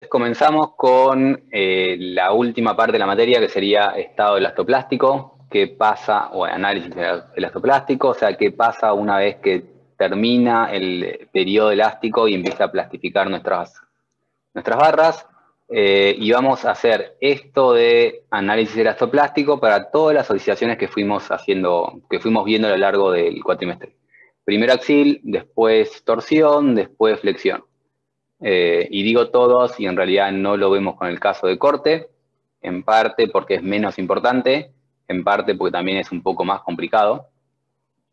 Comenzamos con la última parte de la materia, que sería estado elastoplástico, qué pasa, o análisis elastoplástico, o sea, qué pasa una vez que termina el periodo elástico y empieza a plastificar nuestras barras. Y vamos a hacer esto de análisis elastoplástico para todas las solicitaciones que fuimos viendo a lo largo del cuatrimestre. Primero axil, después torsión, después flexión. Y digo todos, y en realidad no lo vemos con el caso de corte, en parte porque es menos importante, en parte porque también es un poco más complicado.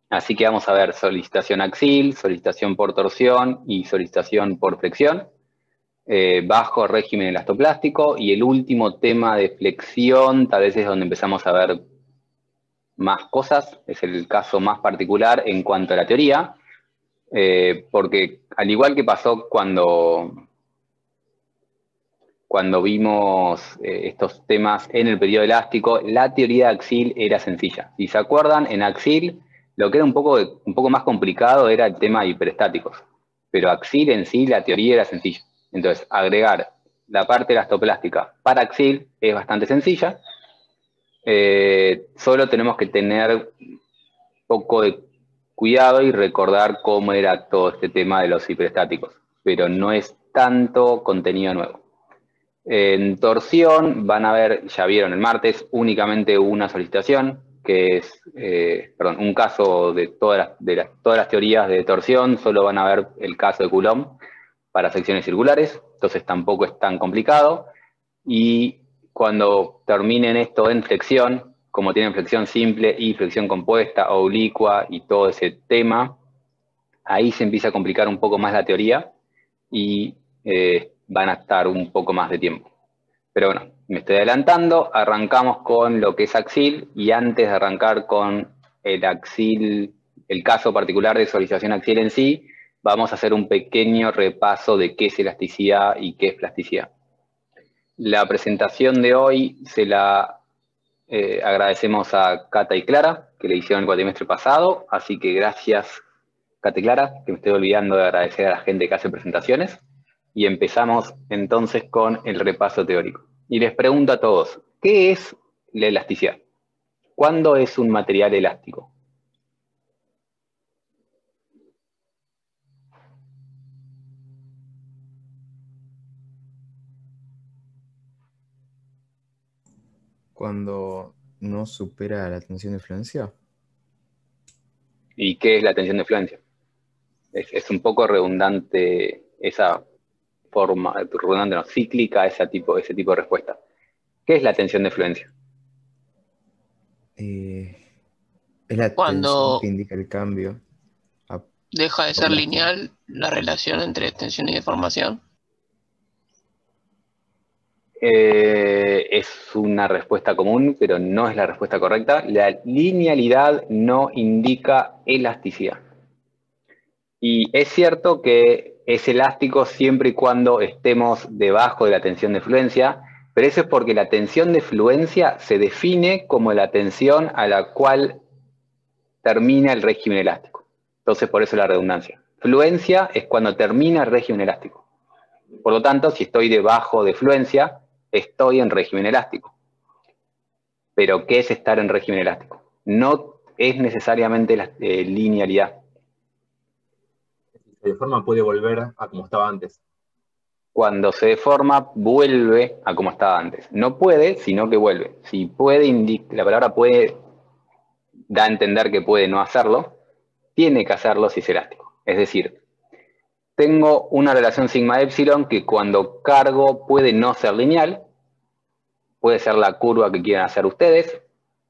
Así que vamos a ver solicitación axil, solicitación por torsión y solicitación por flexión, bajo régimen elastoplástico, y el último tema de flexión tal vez es donde empezamos a ver más cosas, es el caso más particular en cuanto a la teoría, porque al igual que pasó cuando vimos estos temas en el periodo elástico, la teoría de axil era sencilla. Si se acuerdan, en axil lo que era un poco más complicado era el tema de hiperestáticos, pero axil en sí, la teoría era sencilla. Entonces, agregar la parte elastoplástica para axil es bastante sencilla. Solo tenemos que tener un poco de cuidado y recordar cómo era todo este tema de los hiperestáticos, pero no es tanto contenido nuevo. En torsión van a ver, ya vieron el martes, únicamente una solicitación, que es, un caso de todas las teorías de torsión, solo van a ver el caso de Coulomb para secciones circulares, entonces tampoco es tan complicado. Y cuando terminen esto en flexión, como tienen flexión simple y flexión compuesta, oblicua y todo ese tema, ahí se empieza a complicar un poco más la teoría y van a estar un poco más de tiempo. Pero bueno, me estoy adelantando, arrancamos con lo que es axil, y antes de arrancar con el axil, el caso particular de solicitación axil en sí, vamos a hacer un pequeño repaso de qué es elasticidad y qué es plasticidad. La presentación de hoy se la agradecemos a Cata y Clara, que le hicieron el cuatrimestre pasado, así que gracias, Cata y Clara, que me estoy olvidando de agradecer a la gente que hace presentaciones. Y empezamos entonces con el repaso teórico. Y les pregunto a todos, ¿qué es la elasticidad? ¿Cuándo es un material elástico? Cuando no supera la tensión de fluencia. ¿Y qué es la tensión de fluencia? Es un poco redundante esa forma, redundante no, cíclica ese tipo de respuesta. ¿Qué es la tensión de fluencia? Es la tensión que Cuando indica el cambio deja de por ser lástima. lineal la relación entre tensión y deformación. Es una respuesta común, pero no es la respuesta correcta. La linealidad no indica elasticidad. Y es cierto que es elástico siempre y cuando estemos debajo de la tensión de fluencia, pero eso es porque la tensión de fluencia se define como la tensión a la cual termina el régimen elástico. Entonces, por eso la redundancia. Fluencia es cuando termina el régimen elástico. Por lo tanto, si estoy debajo de fluencia, estoy en régimen elástico. Pero, ¿qué es estar en régimen elástico? No es necesariamente la linealidad. Si se deforma, puede volver a como estaba antes. Cuando se deforma, vuelve a como estaba antes. No puede, sino que vuelve. Si puede, la palabra puede da a entender que puede no hacerlo, tiene que hacerlo si es elástico. Es decir, tengo una relación sigma epsilon que cuando cargo puede no ser lineal, puede ser la curva que quieran hacer ustedes.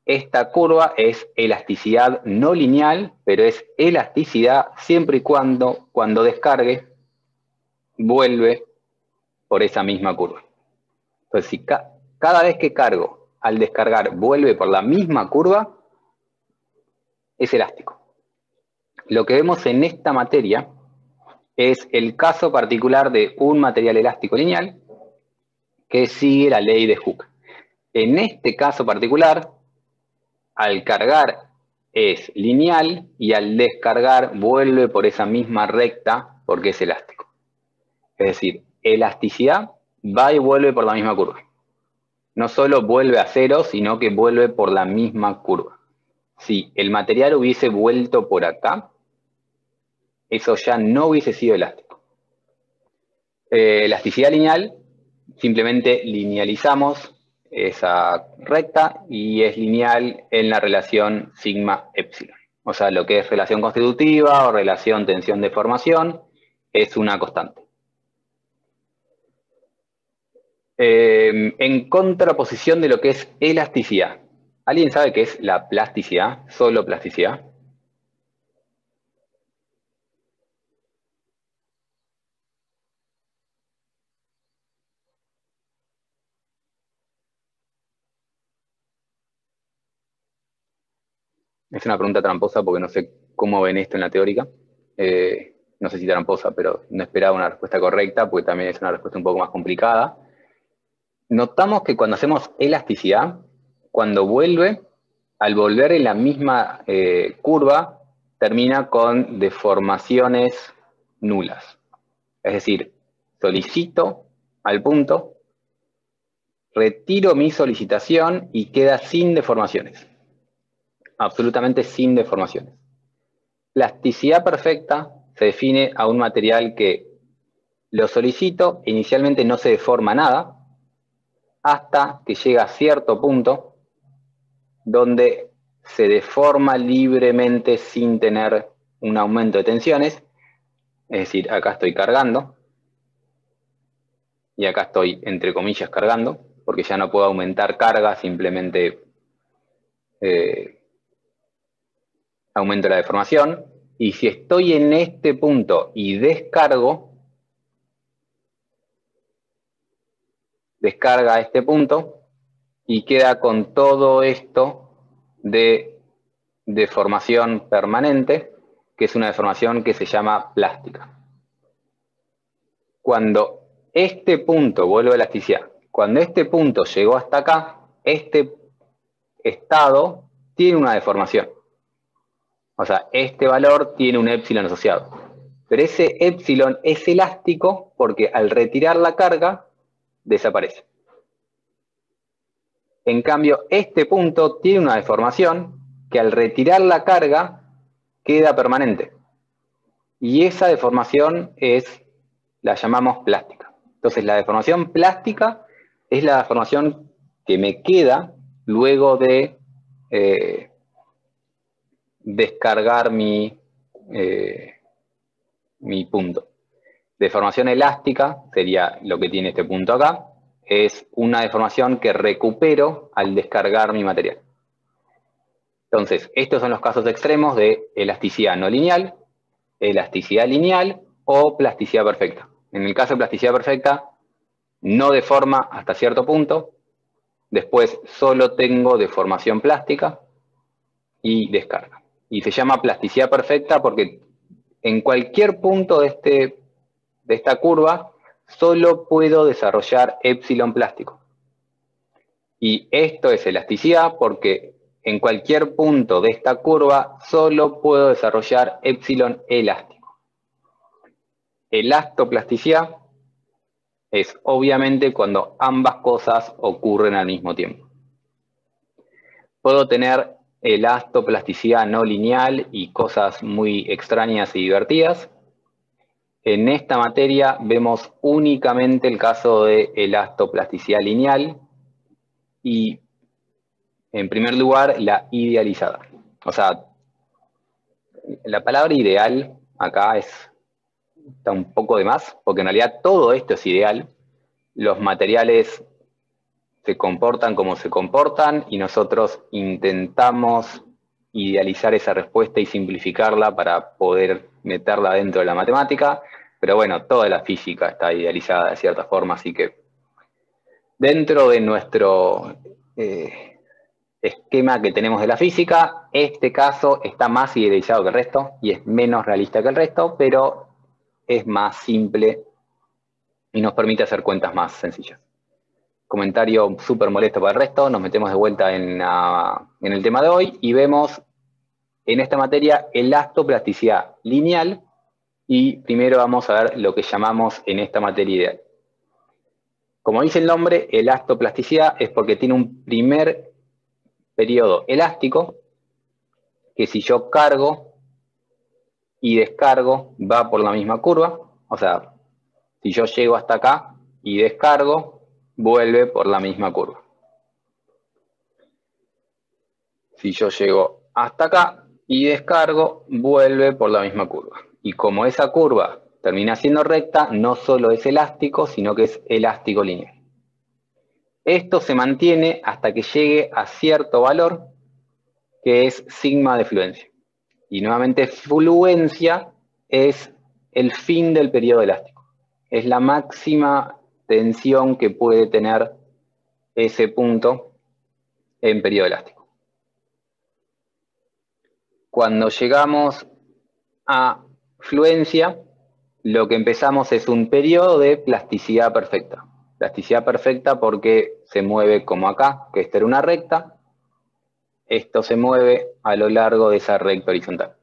Esta curva es elasticidad no lineal, pero es elasticidad siempre y cuando descargue, vuelve por esa misma curva. Entonces, si cada vez que cargo, al descargar, vuelve por la misma curva, es elástico. Lo que vemos en esta materia es el caso particular de un material elástico lineal que sigue la ley de Hooke. En este caso particular, al cargar es lineal y al descargar vuelve por esa misma recta porque es elástico. Es decir, elasticidad va y vuelve por la misma curva. No solo vuelve a cero, sino que vuelve por la misma curva. Si el material hubiese vuelto por acá, eso ya no hubiese sido elástico. Elasticidad lineal, simplemente linealizamos esa recta y es lineal en la relación sigma epsilon. O sea, lo que es relación constitutiva o relación tensión-deformación es una constante. En contraposición de lo que es elasticidad. ¿Alguien sabe qué es la plasticidad? Solo plasticidad. Es una pregunta tramposa porque no sé cómo ven esto en la teórica. No sé si tramposa, pero no esperaba una respuesta correcta porque también es una respuesta un poco más complicada. Notamos que cuando hacemos elasticidad, cuando vuelve, al volver en la misma curva, termina con deformaciones nulas. Es decir, solicito al punto, retiro mi solicitación y queda sin deformaciones. Absolutamente sin deformaciones. Plasticidad perfecta se define a un material que lo solicito, inicialmente no se deforma nada, hasta que llega a cierto punto donde se deforma libremente sin tener un aumento de tensiones. Es decir, acá estoy cargando y acá estoy, entre comillas, cargando, porque ya no puedo aumentar carga, simplemente aumento la deformación. Y si estoy en este punto y descarga a este punto y queda con todo esto de deformación permanente, que es una deformación que se llama plástica. Cuando este punto, vuelvo a elasticidad, cuando este punto llegó hasta acá, este estado tiene una deformación. O sea, este valor tiene un épsilon asociado. Pero ese épsilon es elástico porque al retirar la carga, desaparece. En cambio, este punto tiene una deformación que al retirar la carga queda permanente. Y esa deformación la llamamos plástica. Entonces, la deformación plástica es la deformación que me queda luego de descargar mi punto. Deformación elástica sería lo que tiene este punto acá. Es una deformación que recupero al descargar mi material. Entonces, estos son los casos extremos de elasticidad no lineal, elasticidad lineal o plasticidad perfecta. En el caso de plasticidad perfecta, no deforma hasta cierto punto, después solo tengo deformación plástica y descarga. Y se llama plasticidad perfecta porque en cualquier punto de esta curva solo puedo desarrollar épsilon plástico. Y esto es elasticidad porque en cualquier punto de esta curva solo puedo desarrollar épsilon elástico. Elastoplasticidad es obviamente cuando ambas cosas ocurren al mismo tiempo. Puedo tener elastoplasticidad no lineal y cosas muy extrañas y divertidas. En esta materia vemos únicamente el caso de elastoplasticidad lineal y, en primer lugar, la idealizada. O sea, la palabra ideal acá está un poco de más, porque en realidad todo esto es ideal. Los materiales se comportan como se comportan y nosotros intentamos idealizar esa respuesta y simplificarla para poder meterla dentro de la matemática, pero bueno, toda la física está idealizada de cierta forma, así que dentro de nuestro esquema que tenemos de la física, este caso está más idealizado que el resto y es menos realista que el resto, pero es más simple y nos permite hacer cuentas más sencillas. Comentario súper molesto para el resto, nos metemos de vuelta en el tema de hoy y vemos en esta materia elastoplasticidad lineal y primero vamos a ver lo que llamamos en esta materia ideal. Como dice el nombre, elastoplasticidad es porque tiene un primer periodo elástico, que si yo cargo y descargo, va por la misma curva. O sea, si yo llego hasta acá y descargo, vuelve por la misma curva. Si yo llego hasta acá y descargo, vuelve por la misma curva. Y como esa curva termina siendo recta, no solo es elástico, sino que es elástico lineal. Esto se mantiene hasta que llegue a cierto valor, que es sigma de fluencia. Y nuevamente, fluencia es el fin del periodo elástico. Es la máxima tensión que puede tener ese punto en periodo elástico. Cuando llegamos a fluencia, lo que empezamos es un periodo de plasticidad perfecta. Plasticidad perfecta porque se mueve como acá, que esta era una recta. Esto se mueve a lo largo de esa recta horizontal.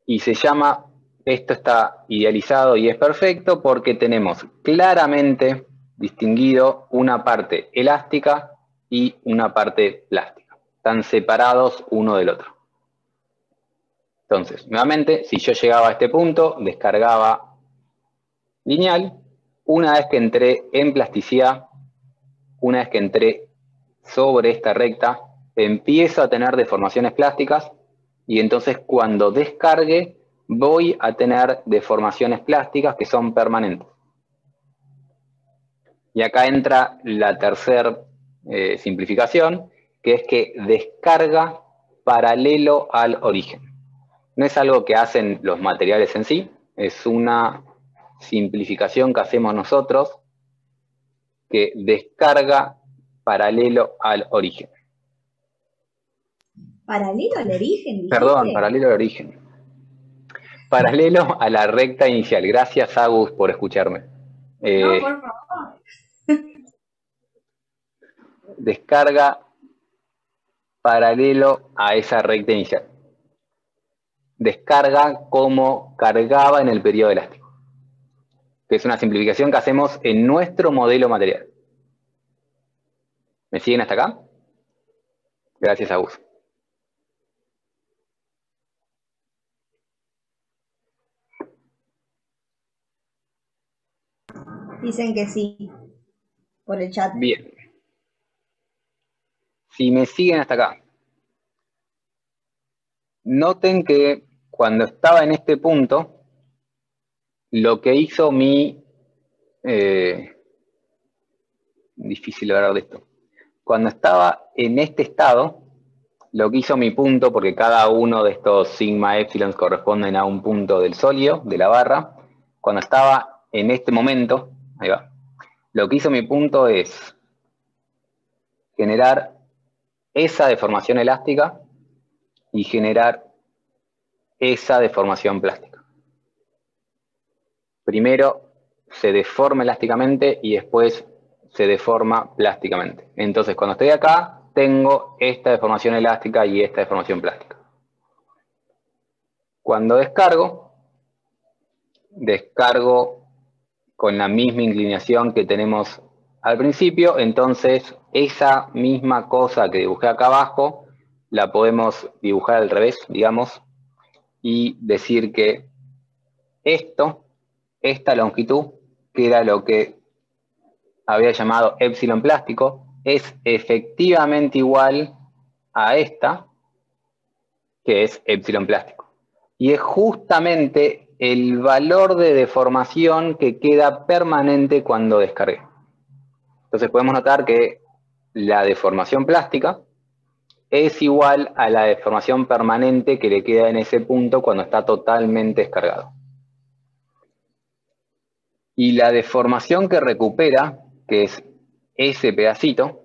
Y se llama, esto está idealizado y es perfecto porque tenemos claramente distinguido una parte elástica y una parte plástica. Están separados uno del otro. Entonces, nuevamente, si yo llegaba a este punto, descargaba lineal. Una vez que entré en plasticidad, una vez que entré sobre esta recta, empiezo a tener deformaciones plásticas y entonces cuando descargue voy a tener deformaciones plásticas que son permanentes. Y acá entra la tercera simplificación, que es que descarga paralelo al origen. No es algo que hacen los materiales en sí, es una simplificación que hacemos nosotros, que descarga paralelo al origen. ¿Paralelo al origen? ¿Dijiste? Perdón, paralelo al origen. Paralelo a la recta inicial. Gracias, Agus, por escucharme. No, por favor. Descarga paralelo a esa recta inicial. Descarga como cargaba en el periodo elástico. Que es una simplificación que hacemos en nuestro modelo material. ¿Me siguen hasta acá? Gracias, Agus. Dicen que sí, por el chat. Bien. Si me siguen hasta acá, noten que cuando estaba en este punto, lo que hizo mi... difícil hablar de esto. Cuando estaba en este estado, lo que hizo mi punto, porque cada uno de estos sigma epsilon corresponden a un punto del sólido, de la barra, cuando estaba en este momento, ahí va, lo que hizo mi punto es generar esa deformación elástica y generar esa deformación plástica. Primero se deforma elásticamente y después se deforma plásticamente. Entonces, cuando estoy acá, tengo esta deformación elástica y esta deformación plástica. Cuando descargo con la misma inclinación que tenemos al principio, entonces esa misma cosa que dibujé acá abajo, la podemos dibujar al revés, digamos, y decir que esta longitud, que era lo que había llamado epsilon plástico, es efectivamente igual a esta, que es epsilon plástico. Y es justamente el valor de deformación que queda permanente cuando descargué. Entonces podemos notar que la deformación plástica es igual a la deformación permanente que le queda en ese punto cuando está totalmente descargado. Y la deformación que recupera, que es ese pedacito,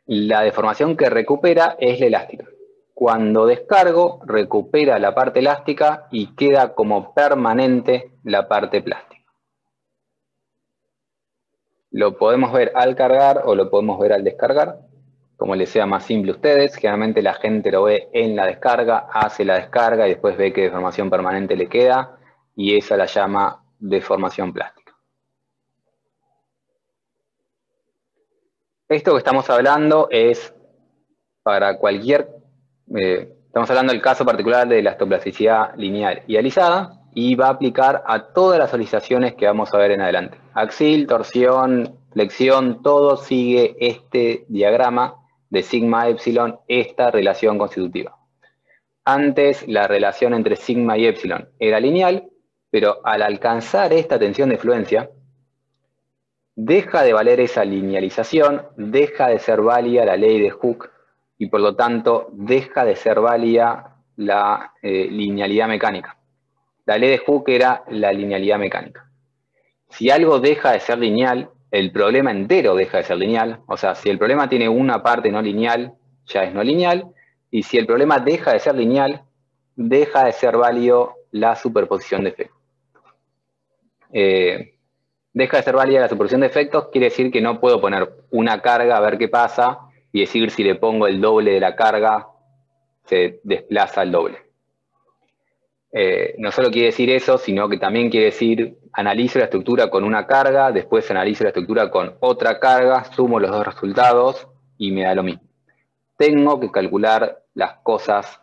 la deformación que recupera es la elástica. Cuando descargo, recupera la parte elástica y queda como permanente la parte plástica. Lo podemos ver al cargar o lo podemos ver al descargar, como les sea más simple a ustedes. Generalmente la gente lo ve en la descarga, hace la descarga y después ve qué deformación permanente le queda y esa la llama deformación plástica. Esto que estamos hablando es para cualquier... estamos hablando del caso particular de la estoplasticidad lineal y alisada, y va a aplicar a todas las solicitaciones que vamos a ver en adelante. Axil, torsión, flexión, todo sigue este diagrama de sigma epsilon, esta relación constitutiva. Antes la relación entre sigma y epsilon era lineal, pero al alcanzar esta tensión de fluencia, deja de valer esa linealización, deja de ser válida la ley de Hooke, y por lo tanto deja de ser válida la linealidad mecánica. La ley de Hooke era la linealidad mecánica. Si algo deja de ser lineal, el problema entero deja de ser lineal. O sea, si el problema tiene una parte no lineal, ya es no lineal. Y si el problema deja de ser lineal, deja de ser válido la superposición de efectos. Deja de ser válida la superposición de efectos, quiere decir que no puedo poner una carga a ver qué pasa y decir si le pongo el doble de la carga, se desplaza el doble. No solo quiere decir eso, sino que también quiere decir analizo la estructura con una carga, después analizo la estructura con otra carga, sumo los dos resultados y me da lo mismo. Tengo que calcular las cosas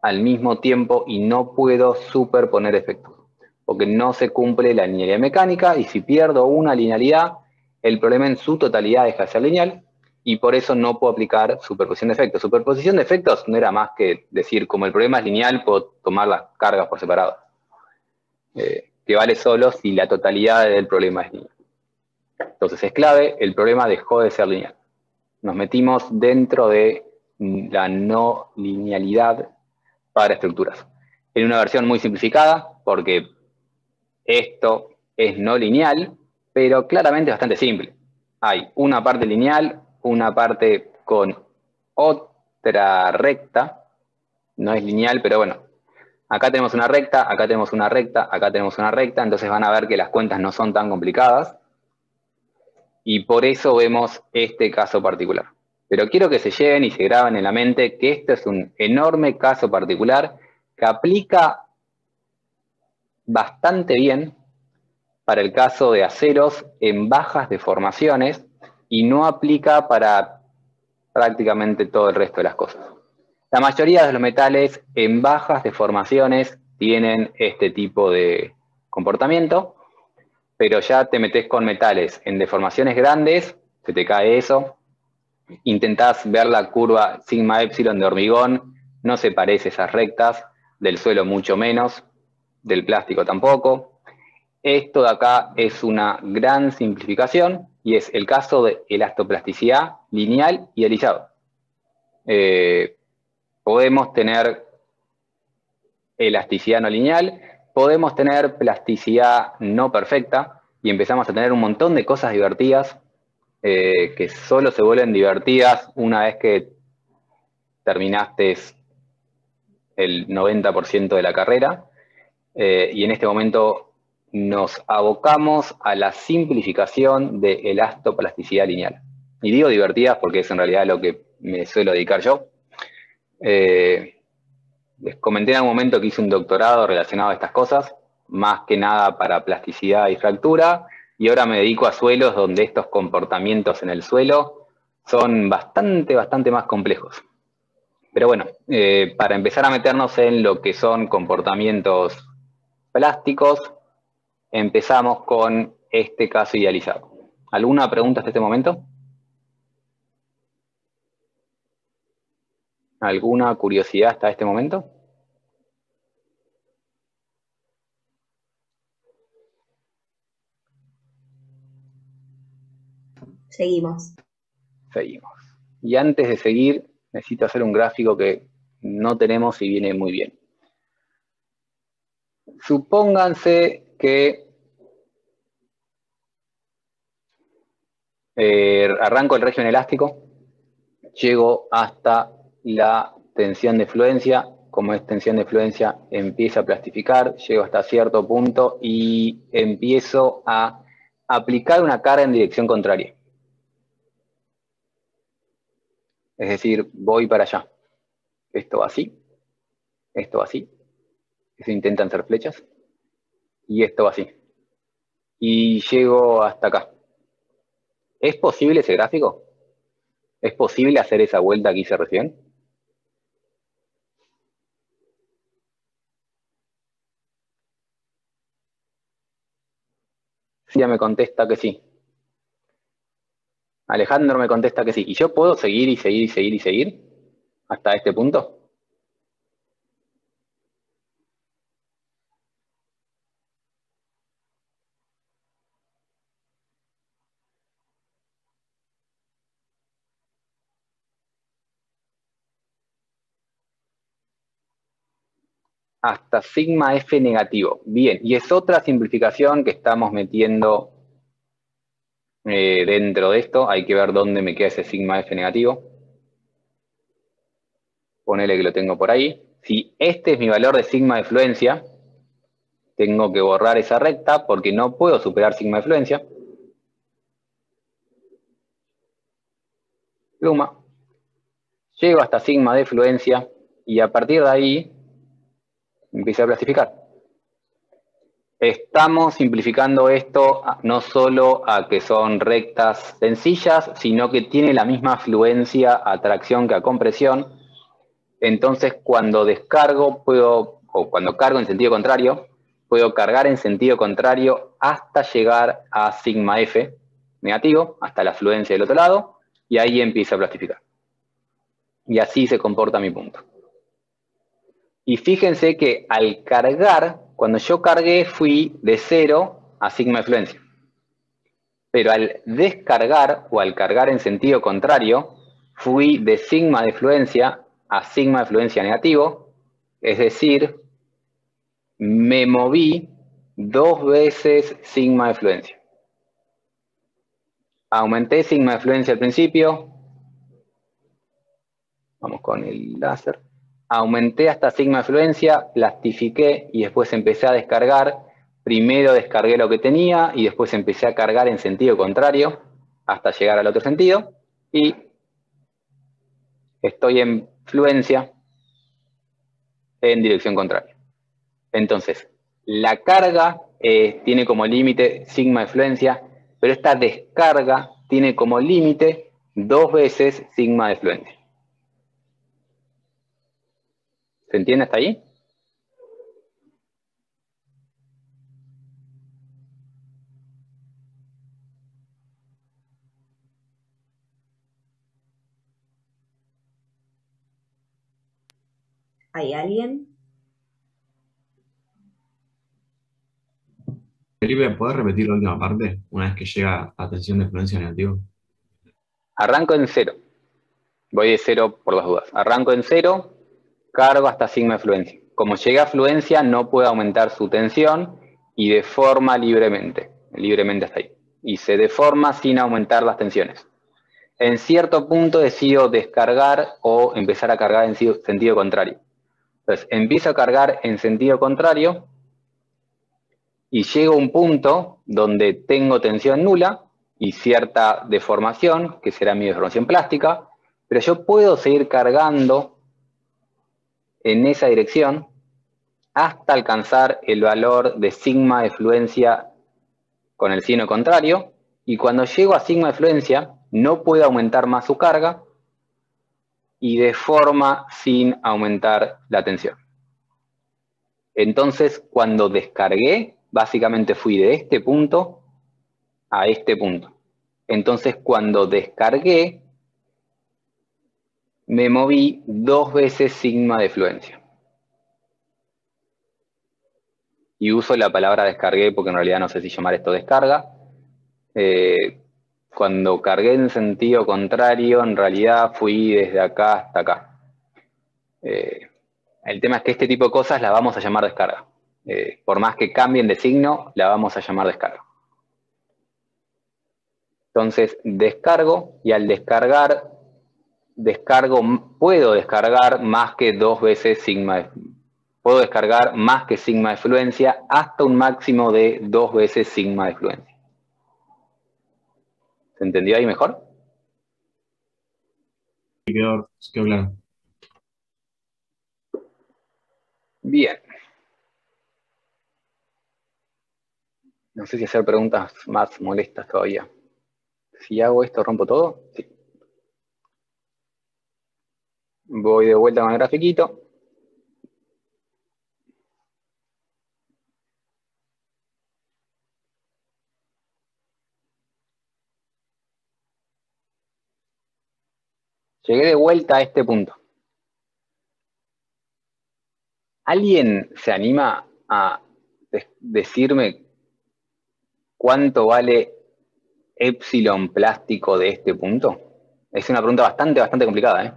al mismo tiempo y no puedo superponer efectos, porque no se cumple la linealidad mecánica, y si pierdo una linealidad, el problema en su totalidad deja de ser lineal, y por eso no puedo aplicar superposición de efectos. Superposición de efectos no era más que decir, como el problema es lineal, puedo tomar las cargas por separado, que vale solo si la totalidad del problema es lineal. Entonces es clave, el problema dejó de ser lineal. Nos metimos dentro de la no linealidad para estructuras. En una versión muy simplificada, porque esto es no lineal, pero claramente bastante simple. Hay una parte lineal, una parte con otra recta, no es lineal, pero bueno, acá tenemos una recta, acá tenemos una recta, acá tenemos una recta, entonces van a ver que las cuentas no son tan complicadas, y por eso vemos este caso particular. Pero quiero que se lleven y se graben en la mente que este es un enorme caso particular que aplica bastante bien para el caso de aceros en bajas deformaciones y no aplica para prácticamente todo el resto de las cosas. La mayoría de los metales en bajas deformaciones tienen este tipo de comportamiento, pero ya te metes con metales en deformaciones grandes, se te cae eso. Intentás ver la curva sigma epsilon de hormigón, no se parece a esas rectas, del suelo mucho menos, del plástico tampoco. Esto de acá es una gran simplificación y es el caso de elastoplasticidad lineal y alisado. Podemos tener elasticidad no lineal, podemos tener plasticidad no perfecta y empezamos a tener un montón de cosas divertidas que solo se vuelven divertidas una vez que terminaste el 90% de la carrera, y en este momento nos abocamos a la simplificación de elastoplasticidad lineal. Y digo divertidas porque es en realidad lo que me suelo dedicar yo. Les comenté en algún momento que hice un doctorado relacionado a estas cosas, más que nada para plasticidad y fractura, y ahora me dedico a suelos donde estos comportamientos en el suelo son bastante más complejos. Pero bueno, para empezar a meternos en lo que son comportamientos plásticos, empezamos con este caso idealizado. ¿Alguna pregunta hasta este momento? ¿Alguna curiosidad hasta este momento? Seguimos. Seguimos. Y antes de seguir, necesito hacer un gráfico que no tenemos y viene muy bien. Supónganse que arranco el régimen elástico, llego hasta la tensión de fluencia, como es tensión de fluencia empieza a plastificar, llego hasta cierto punto y empiezo a aplicar una carga en dirección contraria. Es decir, voy para allá. Esto va así, esto va así, eso intentan ser flechas, y esto va así. Y llego hasta acá. ¿Es posible ese gráfico? ¿Es posible hacer esa vuelta que hice recién? Cia me contesta que sí. Alejandro me contesta que sí. ¿Y yo puedo seguir y seguir y seguir y seguir hasta este punto? Hasta sigma f negativo. Bien, y es otra simplificación que estamos metiendo dentro de esto. Hay que ver dónde me queda ese sigma f negativo. Ponele que lo tengo por ahí. Si este es mi valor de sigma de fluencia, tengo que borrar esa recta porque no puedo superar sigma de fluencia. Pluma. Llego hasta sigma de fluencia y a partir de ahí empiezo a clasificar. Estamos simplificando esto no solo a que son rectas sencillas, sino que tiene la misma fluencia a tracción que a compresión. Entonces, cuando descargo, o cuando cargo en sentido contrario, puedo cargar en sentido contrario hasta llegar a sigma f negativo, hasta la fluencia del otro lado, y ahí empiezo a plastificar. Y así se comporta mi punto. Y fíjense que al cargar, cuando yo cargué, fui de 0 a sigma de fluencia. Pero al descargar, o al cargar en sentido contrario, fui de sigma de fluencia a sigma de fluencia negativo, es decir, me moví 2 veces sigma de fluencia. Aumenté sigma de fluencia al principio. Vamos con el láser. Aumenté hasta sigma de fluencia, plastifiqué y después empecé a descargar. Primero descargué lo que tenía y después empecé a cargar en sentido contrario hasta llegar al otro sentido. Y estoy en fluencia en dirección contraria. Entonces, la carga tiene como límite sigma de fluencia, pero esta descarga tiene como límite 2 veces sigma de fluencia. ¿Se entiende hasta ahí? ¿Hay alguien? Felipe, ¿puedes repetir la última parte una vez que llega a tensión de fluencia negativa? Arranco en 0. Voy de 0 por las dudas. Arranco en 0, cargo hasta sigma de fluencia. Como llegué a fluencia, no puedo aumentar su tensión y deforma libremente. Libremente hasta ahí. Y se deforma sin aumentar las tensiones. En cierto punto decido descargar o empezar a cargar en sentido contrario. Entonces, empiezo a cargar en sentido contrario y llego a un punto donde tengo tensión nula y cierta deformación, que será mi deformación plástica, pero yo puedo seguir cargando en esa dirección hasta alcanzar el valor de sigma de fluencia con el signo contrario, y cuando llego a sigma de fluencia no puedo aumentar más su carga y deforma sin aumentar la tensión. Entonces, cuando descargué, básicamente fui de este punto a este punto. Entonces, cuando descargué, me moví 2 veces sigma de fluencia. Y uso la palabra descargué porque en realidad no sé si llamar esto descarga. Cuando cargué en sentido contrario, en realidad fui desde acá hasta acá. El tema es que este tipo de cosas las vamos a llamar descarga. Por más que cambien de signo, la vamos a llamar descarga. Entonces descargo y al descargar, puedo descargar más que 2 veces sigma de fluencia. Puedo descargar más que sigma de fluencia hasta un máximo de 2 veces sigma de fluencia. ¿Se entendió ahí mejor? Quedó claro. Bien. No sé si hacer preguntas más molestas todavía. Si hago esto, ¿rompo todo? Sí. Voy de vuelta con el grafiquito. Llegué de vuelta a este punto. ¿Alguien se anima a decirme cuánto vale epsilon plástico de este punto? Es una pregunta bastante complicada, ¿eh?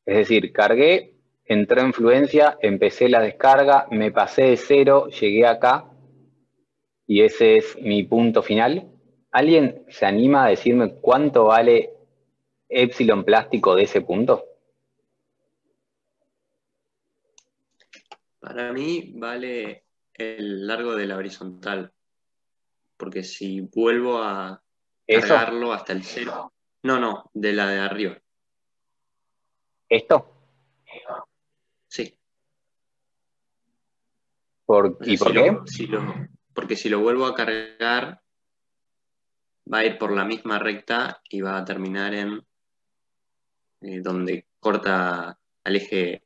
Es decir, cargué, entró en fluencia, empecé la descarga, me pasé de 0, llegué acá y ese es mi punto final. ¿Alguien se anima a decirme cuánto vale epsilon plástico de ese punto? Para mí vale el largo de la horizontal, porque si vuelvo a ¿Eso? cargarlo hasta el 0, no, de la de arriba. ¿Esto? Sí. ¿Y por qué? Porque si lo vuelvo a cargar, va a ir por la misma recta y va a terminar en donde corta al eje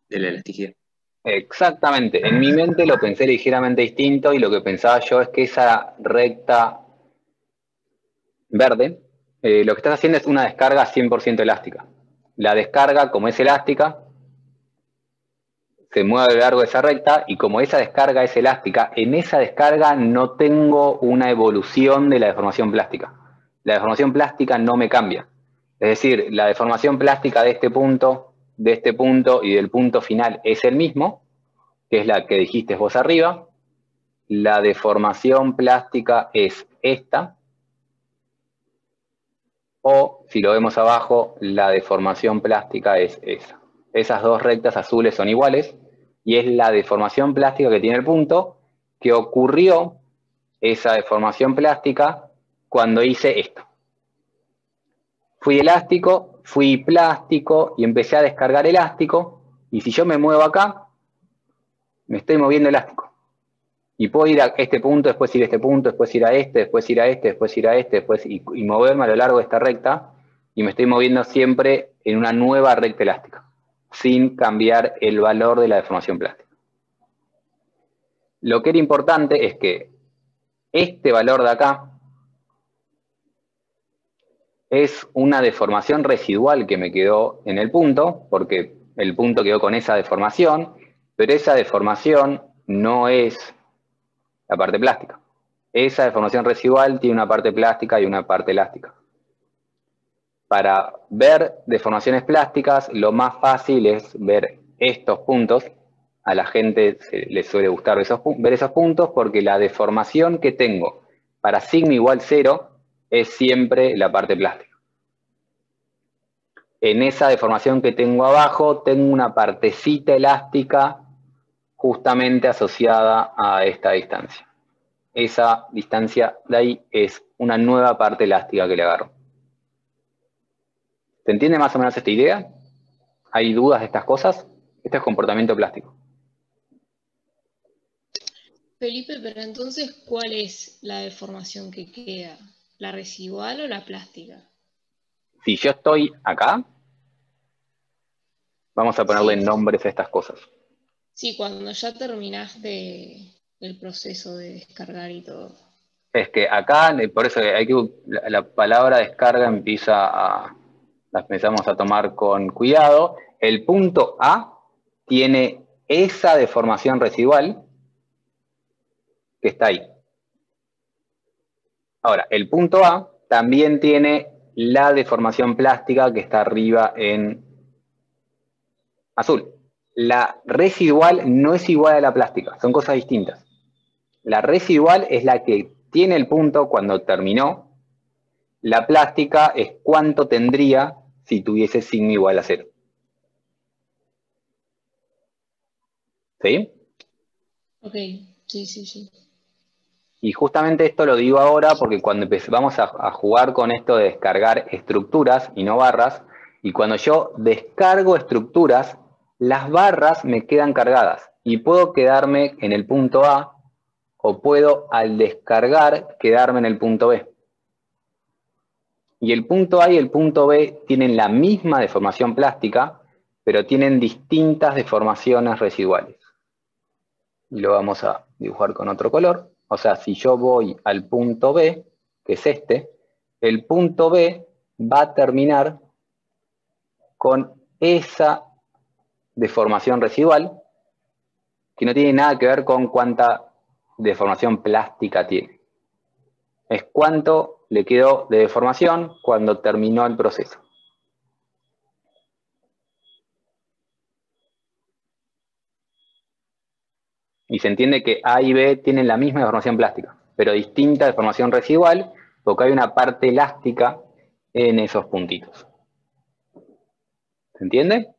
de la elasticidad. Exactamente. En mi mente lo pensé ligeramente distinto y lo que pensaba yo es que esa recta verde, lo que estás haciendo es una descarga 100% elástica. La descarga, como es elástica, se mueve a lo largo de esa recta y como esa descarga es elástica, en esa descarga no tengo una evolución de la deformación plástica. La deformación plástica no me cambia. Es decir, la deformación plástica de este punto y del punto final es el mismo, que es la que dijiste vos arriba. La deformación plástica es esta. O, si lo vemos abajo, la deformación plástica es esa. Esas dos rectas azules son iguales y es la deformación plástica que tiene el punto que ocurrió esa deformación plástica cuando hice esto. Fui elástico, fui plástico y empecé a descargar elástico y si yo me muevo acá, me estoy moviendo elástico. Y puedo ir a este punto, después ir a este punto, después ir a este, después ir a este, después ir a este, después y moverme a lo largo de esta recta y me estoy moviendo siempre en una nueva recta elástica, sin cambiar el valor de la deformación plástica. Lo que era importante es que este valor de acá es una deformación residual que me quedó en el punto, porque el punto quedó con esa deformación, pero esa deformación no es la parte plástica. Esa deformación residual tiene una parte plástica y una parte elástica. Para ver deformaciones plásticas, lo más fácil es ver estos puntos. A la gente le suele gustar ver esos puntos porque la deformación que tengo para sigma igual 0 es siempre la parte plástica. En esa deformación que tengo abajo, tengo una partecita elástica justamente asociada a esta distancia. Esa distancia de ahí es una nueva parte elástica que le agarro. ¿Se entiende más o menos esta idea? ¿Hay dudas de estas cosas? Este es comportamiento plástico. Felipe, pero entonces, ¿cuál es la deformación que queda? ¿La residual o la plástica? Si yo estoy acá, vamos a ponerle nombres a estas cosas. Sí, cuando ya terminaste el proceso de descargar y todo. Es que acá, por eso la palabra descarga la empezamos a tomar con cuidado. El punto A tiene esa deformación residual que está ahí. Ahora, el punto A también tiene la deformación plástica que está arriba en azul. La residual no es igual a la plástica, son cosas distintas. La residual es la que tiene el punto cuando terminó. La plástica es cuánto tendría si tuviese sigma igual a 0. ¿Sí? Ok, sí. Y justamente esto lo digo ahora porque cuando vamos a jugar con esto de descargar estructuras y no barras, y cuando yo descargo estructuras, las barras me quedan cargadas y puedo quedarme en el punto A o puedo al descargar quedarme en el punto B. Y el punto A y el punto B tienen la misma deformación plástica, pero tienen distintas deformaciones residuales. Y lo vamos a dibujar con otro color. O sea, si yo voy al punto B, que es este, el punto B va a terminar con esa deformación residual, que no tiene nada que ver con cuánta deformación plástica tiene. Es cuánto le quedó de deformación cuando terminó el proceso. Y se entiende que A y B tienen la misma deformación plástica, pero distinta deformación residual, porque hay una parte elástica en esos puntitos. ¿Se entiende?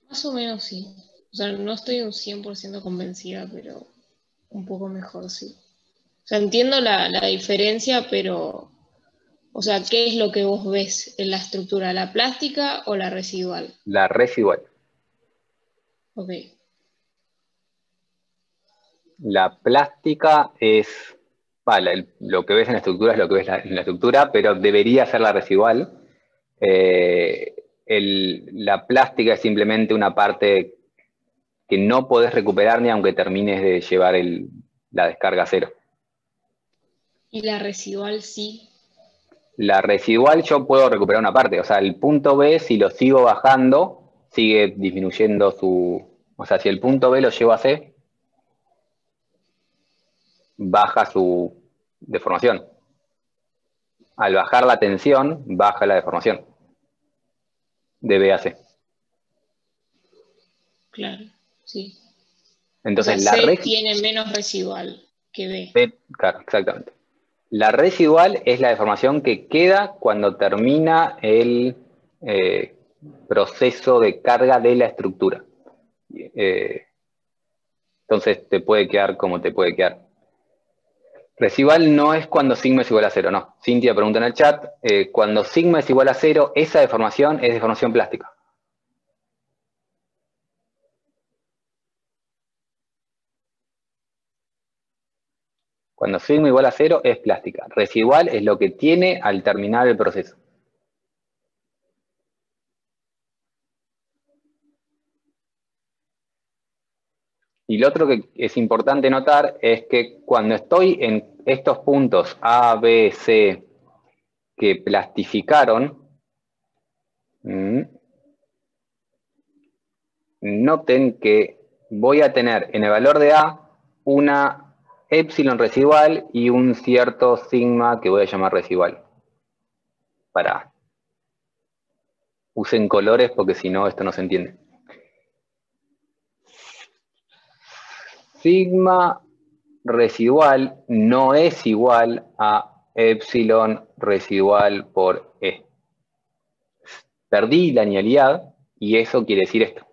Más o menos sí. O sea, no estoy un 100% convencida, pero un poco mejor sí. O sea, entiendo la diferencia, pero, o sea, ¿qué es lo que vos ves en la estructura? ¿La plástica o la residual? La residual. Ok. La plástica es, lo que ves en la estructura es lo que ves en la estructura, pero debería ser la residual. La plástica es simplemente una parte que no podés recuperar ni aunque termines de llevar la descarga a cero. ¿Y la residual sí? La residual yo puedo recuperar una parte, o sea, el punto B, si lo sigo bajando, sigue disminuyendo su... O sea, si el punto B lo llevo a C, baja su deformación. Al bajar la tensión, baja la deformación de B a C. Claro, sí. Entonces, o sea, C tiene menos residual que B. Claro, exactamente. La residual es la deformación que queda cuando termina el proceso de carga de la estructura. Entonces, te puede quedar como te puede quedar. Residual no es cuando sigma es igual a 0, no. Cintia pregunta en el chat, cuando sigma es igual a 0, esa deformación es deformación plástica. Cuando sigma igual a 0 es plástica. Residual es lo que tiene al terminar el proceso. Y lo otro que es importante notar es que cuando estoy en estos puntos A, B, C que plastificaron, noten que voy a tener en el valor de A una epsilon residual y un cierto sigma que voy a llamar residual. Para A. Usen colores porque si no esto no se entiende. Sigma residual no es igual a epsilon residual por E. Perdí la linealidad y eso quiere decir esto.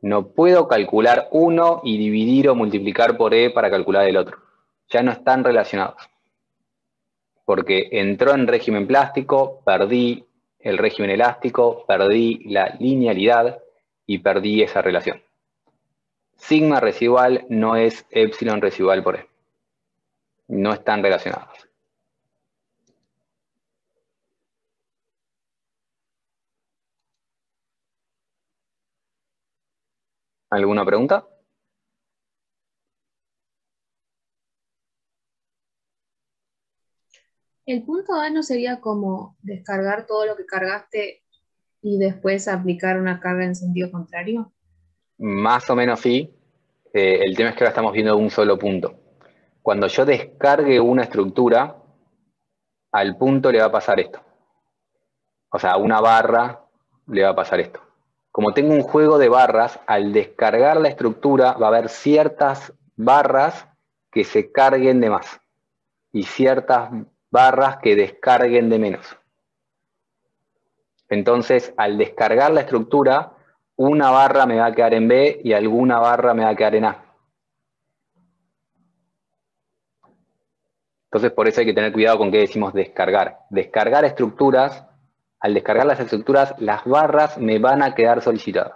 No puedo calcular uno y dividir o multiplicar por E para calcular el otro. Ya no están relacionados. Porque entró en régimen plástico, perdí el régimen elástico, perdí la linealidad y perdí esa relación. Sigma residual no es epsilon residual por E. No están relacionados. ¿Alguna pregunta? El punto A no sería como descargar todo lo que cargaste y después aplicar una carga en sentido contrario. Más o menos sí. El tema es que ahora estamos viendo un solo punto. Cuando yo descargue una estructura, al punto le va a pasar esto. O sea, a una barra le va a pasar esto. Como tengo un juego de barras, al descargar la estructura va a haber ciertas barras que se carguen de más y ciertas barras que descarguen de menos. Entonces, al descargar la estructura, una barra me va a quedar en B y alguna barra me va a quedar en A. Entonces, por eso hay que tener cuidado con qué decimos descargar. Descargar estructuras al descargar las estructuras, las barras me van a quedar solicitadas.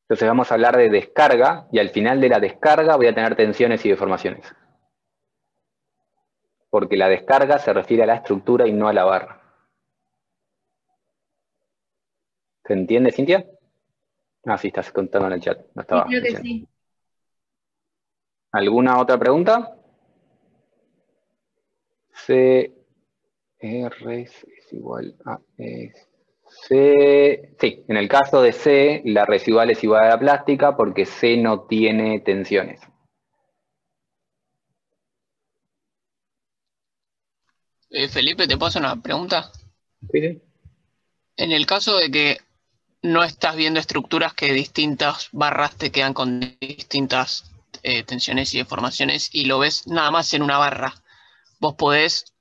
Entonces vamos a hablar de descarga, y al final de la descarga voy a tener tensiones y deformaciones. Porque la descarga se refiere a la estructura y no a la barra. ¿Se entiende, Cintia? Ah, sí, estás contando en el chat. No estaba Sí, creo que diciendo. sí. ¿Alguna otra pregunta? C, R es igual a C. Sí, en el caso de C, la residual es igual a la plástica porque C no tiene tensiones. Felipe, ¿te paso una pregunta? Sí, sí. En el caso de que no estás viendo estructuras que distintas barras te quedan con distintas tensiones y deformaciones y lo ves nada más en una barra, vos podés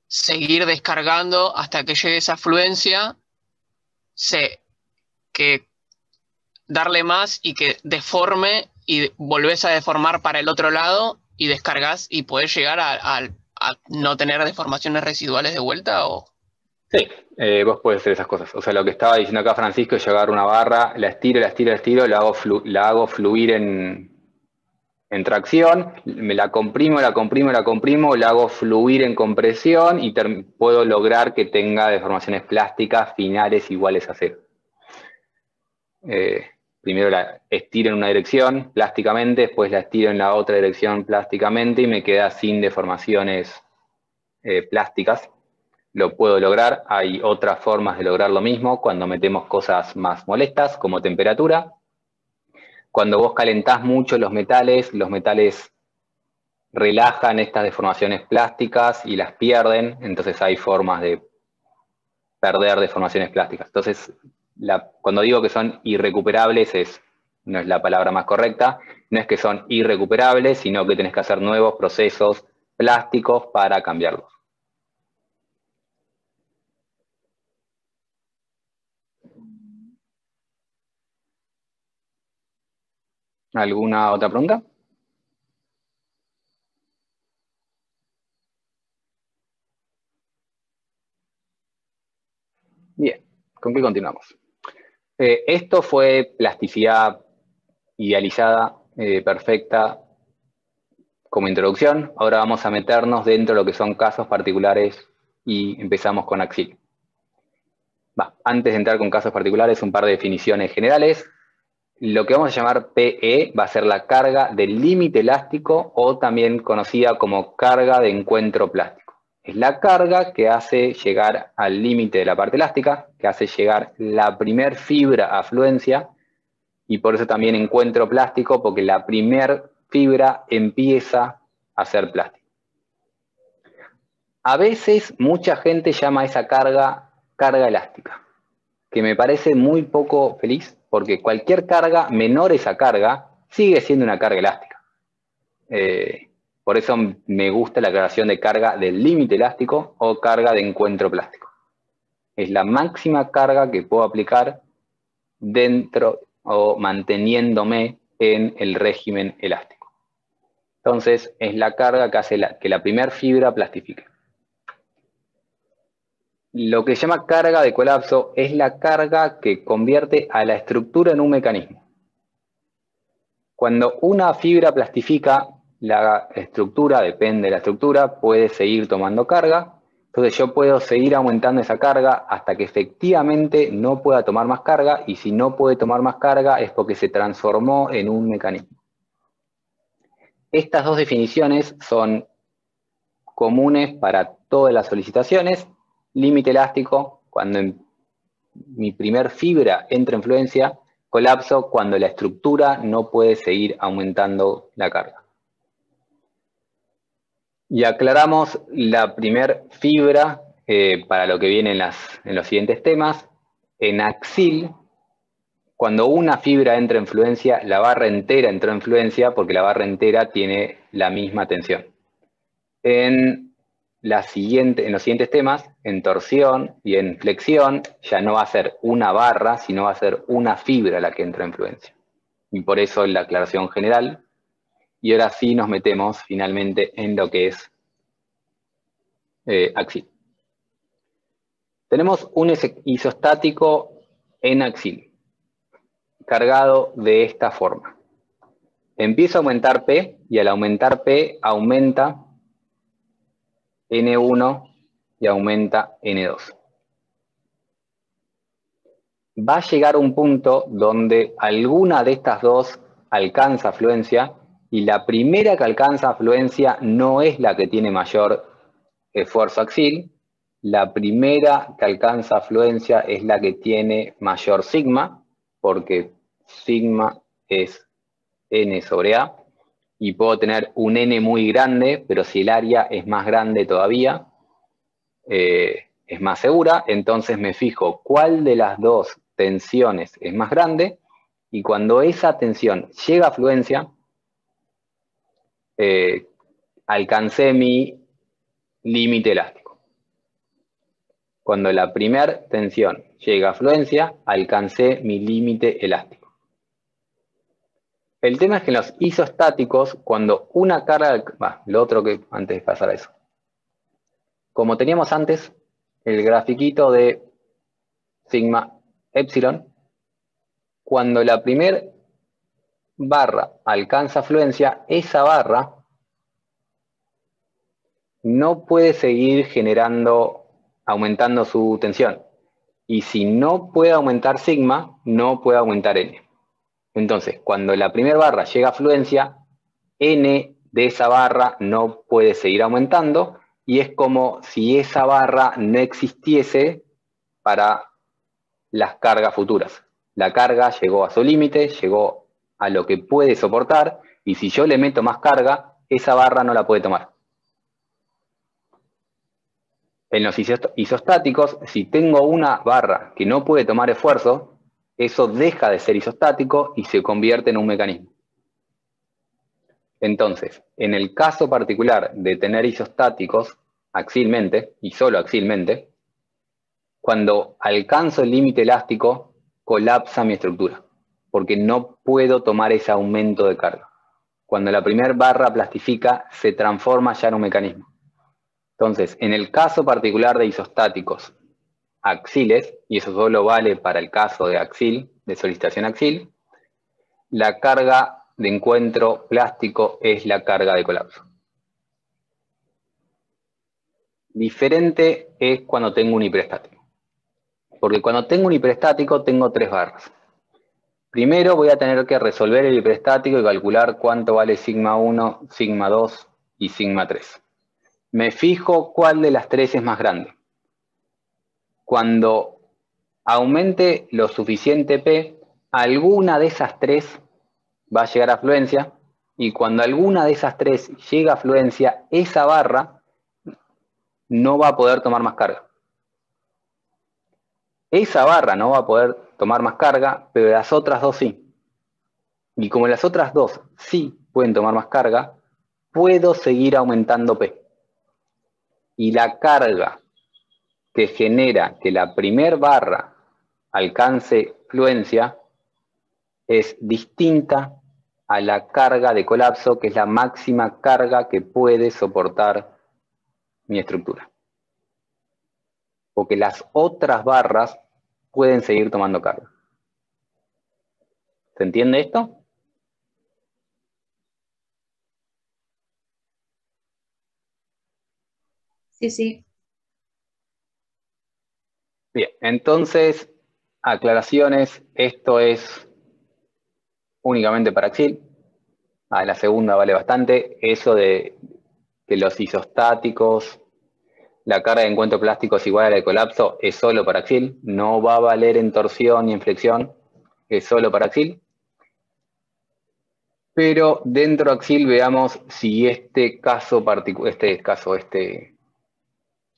seguir descargando hasta que llegue esa fluencia, que darle más y que deforme y volvés a deformar para el otro lado y descargas y podés llegar a no tener deformaciones residuales de vuelta o... Sí, vos podés hacer esas cosas. O sea, lo que estaba diciendo acá Francisco es llegar una barra, la estiro, la hago fluir en tracción, me la comprimo, la hago fluir en compresión y puedo lograr que tenga deformaciones plásticas finales iguales a cero. Primero la estiro en una dirección plásticamente, después la estiro en la otra dirección plásticamente y me queda sin deformaciones plásticas. Lo puedo lograr. Hay otras formas de lograr lo mismo cuando metemos cosas más molestas, como temperatura. Cuando vos calentás mucho los metales relajan estas deformaciones plásticas y las pierden, entonces hay formas de perder deformaciones plásticas. Entonces, cuando digo que son irrecuperables, no es la palabra más correcta, no es que son irrecuperables, sino que tenés que hacer nuevos procesos plásticos para cambiarlos. ¿Alguna otra pregunta? Bien, ¿con qué continuamos? Esto fue plasticidad idealizada, perfecta, como introducción. Ahora vamos a meternos dentro de lo que son casos particulares y empezamos con Axil. Antes de entrar con casos particulares, un par de definiciones generales. Lo que vamos a llamar PE va a ser la carga del límite elástico o también conocida como carga de encuentro plástico. Es la carga que hace llegar al límite de la parte elástica, que hace llegar la primer fibra a fluencia y por eso también encuentro plástico, porque la primer fibra empieza a ser plástico. A veces mucha gente llama a esa carga elástica, que me parece muy poco feliz, porque cualquier carga menor a esa carga sigue siendo una carga elástica. Por eso me gusta la aclaración de carga del límite elástico o carga de encuentro plástico. Es la máxima carga que puedo aplicar dentro o manteniéndome en el régimen elástico. Entonces, es la carga que hace que la primer fibra plastifique. Lo que se llama carga de colapso es la carga que convierte a la estructura en un mecanismo. Cuando una fibra plastifica, la estructura, depende de la estructura, puede seguir tomando carga. Entonces yo puedo seguir aumentando esa carga hasta que efectivamente no pueda tomar más carga, y si no puede tomar más carga es porque se transformó en un mecanismo. Estas dos definiciones son comunes para todas las solicitaciones. Límite elástico, cuando mi primer fibra entra en fluencia. Colapso, cuando la estructura no puede seguir aumentando la carga. Y aclaramos la primer fibra para lo que viene en los siguientes temas. En Axil, cuando una fibra entra en fluencia, la barra entera entró en fluencia porque la barra entera tiene la misma tensión. En los siguientes temas, en torsión y en flexión, ya no va a ser una barra, sino va a ser una fibra la que entra en fluencia. Y por eso la aclaración general. Y ahora sí nos metemos finalmente en lo que es Axil. Tenemos un isostático en Axil, cargado de esta forma. Empiezo a aumentar P, y al aumentar P aumenta N1 y aumenta N2. Va a llegar un punto donde alguna de estas dos alcanza afluencia, y la primera que alcanza afluencia no es la que tiene mayor esfuerzo axil, la primera que alcanza afluencia es la que tiene mayor sigma, porque sigma es N sobre A, y puedo tener un N muy grande, pero si el área es más grande todavía, es más segura, entonces me fijo cuál de las dos tensiones es más grande, y cuando esa tensión llega a afluencia, alcancé mi límite elástico. Cuando la primera tensión llega a afluencia, alcancé mi límite elástico. El tema es que en los isostáticos, cuando una carga, lo otro que antes de pasar a eso, como teníamos antes, el grafiquito de sigma epsilon, cuando la primera barra alcanza afluencia, esa barra no puede seguir aumentando su tensión. Y si no puede aumentar sigma, no puede aumentar N. Entonces, cuando la primera barra llega a afluencia, N de esa barra no puede seguir aumentando, y es como si esa barra no existiese para las cargas futuras. La carga llegó a su límite, llegó a lo que puede soportar, y si yo le meto más carga, esa barra no la puede tomar. En los isostáticos, si tengo una barra que no puede tomar esfuerzo, eso deja de ser isostático y se convierte en un mecanismo. Entonces, en el caso particular de tener isostáticos axilmente, y solo axilmente, cuando alcanzo el límite elástico, colapsa mi estructura, porque no puedo tomar ese aumento de carga. Cuando la primera barra plastifica, se transforma ya en un mecanismo. Entonces, en el caso particular de isostáticos axiles, y eso solo vale para el caso de axil, de solicitación axil, la carga de encuentro plástico es la carga de colapso. Diferente es cuando tengo un hiperestático. Porque cuando tengo un hiperestático tengo tres barras. Primero voy a tener que resolver el hiperestático y calcular cuánto vale sigma 1, sigma 2 y sigma 3. Me fijo cuál de las tres es más grande. Cuando aumente lo suficiente P, alguna de esas tres va a llegar a afluencia, y cuando alguna de esas tres llega a afluencia, esa barra no va a poder tomar más carga. Esa barra no va a poder tomar más carga, pero las otras dos sí. Y como las otras dos sí pueden tomar más carga, puedo seguir aumentando P. Y la carga que genera que la primer barra alcance fluencia es distinta a la carga de colapso, que es la máxima carga que puede soportar mi estructura. Porque las otras barras pueden seguir tomando carga. ¿Se entiende esto? Sí, sí. Bien, entonces, aclaraciones, esto es únicamente para axil. La segunda vale bastante. Eso de que los isostáticos, la carga de encuentro plástico es igual a la de colapso, es solo para axil. No va a valer en torsión ni en flexión, es solo para axil. Pero dentro de axil veamos si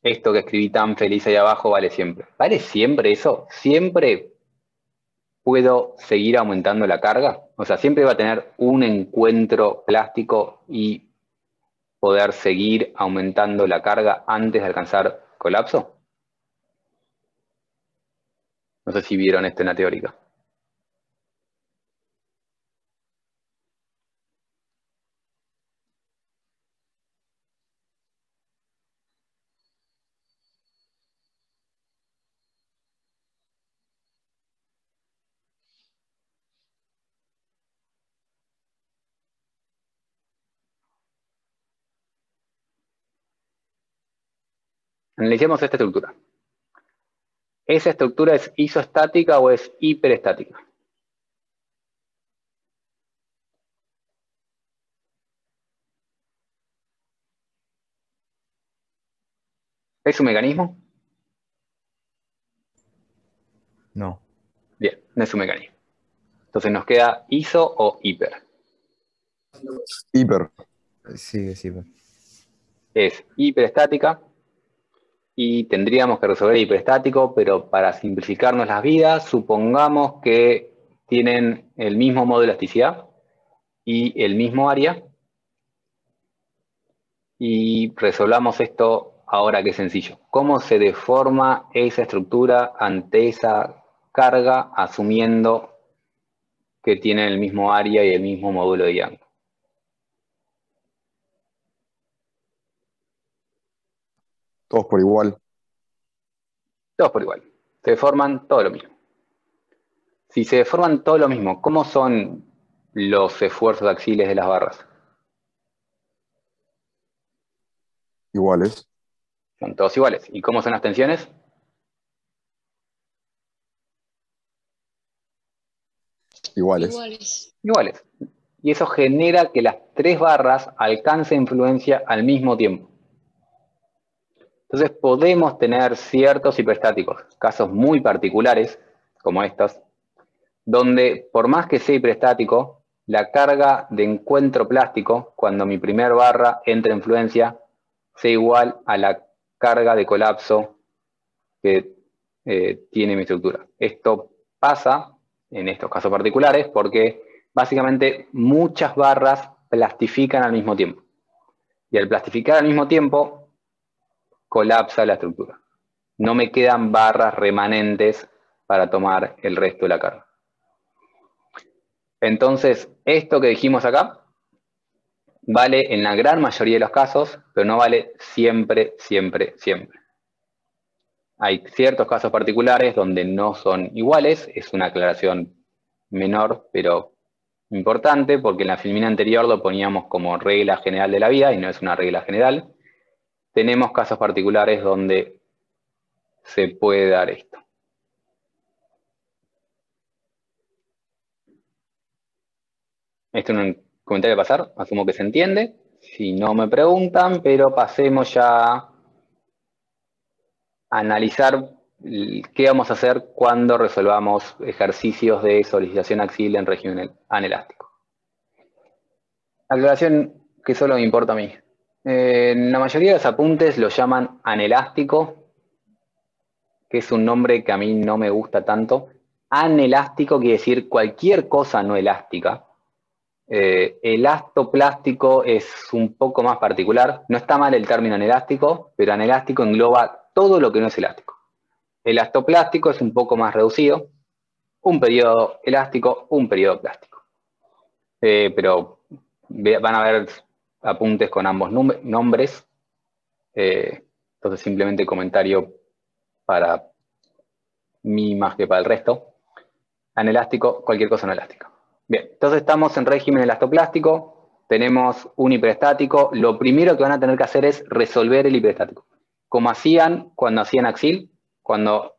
esto que escribí tan feliz ahí abajo vale siempre. ¿Vale siempre eso? ¿Siempre puedo seguir aumentando la carga? O sea, ¿siempre va a tener un encuentro plástico y poder seguir aumentando la carga antes de alcanzar colapso? No sé si vieron esto en la teórica. Analicemos esta estructura. ¿Esa estructura es isostática o es hiperestática? ¿Es un mecanismo? No. Bien, no es un mecanismo. Entonces nos queda iso o hiper. Hiper. Sí, es hiper. Es hiperestática y tendríamos que resolver el hiperestático, pero para simplificarnos las vidas, supongamos que tienen el mismo modo de elasticidad y el mismo área. Y resolvamos esto ahora que es sencillo. ¿Cómo se deforma esa estructura ante esa carga, asumiendo que tienen el mismo área y el mismo módulo de Young? Todos por igual. Todos por igual. Se deforman todo lo mismo. Si se deforman todo lo mismo, ¿cómo son los esfuerzos axiles de las barras? Iguales. Son todos iguales. ¿Y cómo son las tensiones? Iguales. Iguales. Y eso genera que las tres barras alcancen influencia al mismo tiempo. Entonces podemos tener ciertos hiperestáticos, casos muy particulares, como estos, donde por más que sea hiperestático, la carga de encuentro plástico, cuando mi primer barra entra en influencia, sea igual a la carga de colapso que tiene mi estructura. Esto pasa en estos casos particulares porque básicamente muchas barras plastifican al mismo tiempo. Y al plastificar al mismo tiempo, colapsa la estructura. No me quedan barras remanentes para tomar el resto de la carga. Entonces, esto que dijimos acá vale en la gran mayoría de los casos, pero no vale siempre, siempre, siempre. Hay ciertos casos particulares donde no son iguales, es una aclaración menor, pero importante, porque en la filmina anterior lo poníamos como regla general de la vida y no es una regla general. Tenemos casos particulares donde se puede dar esto. Esto es un comentario a pasar, asumo que se entiende. Si no me preguntan, pero pasemos ya a analizar qué vamos a hacer cuando resolvamos ejercicios de solicitación axial en régimen anelástico. Aclaración que solo me importa a mí. En la mayoría de los apuntes lo llaman anelástico, que es un nombre que a mí no me gusta tanto. Anelástico quiere decir cualquier cosa no elástica. Elastoplástico es un poco más particular. No está mal el término anelástico, pero anelástico engloba todo lo que no es elástico. Elastoplástico es un poco más reducido. Un periodo elástico, un periodo plástico. Pero van a haber apuntes con ambos nombres. Entonces simplemente comentario para mí más que para el resto. Anelástico, cualquier cosa no elástica. Bien, entonces estamos en régimen elastoplástico, tenemos un hiperestático. Lo primero que van a tener que hacer es resolver el hiperestático. Como hacían cuando hacían axil, cuando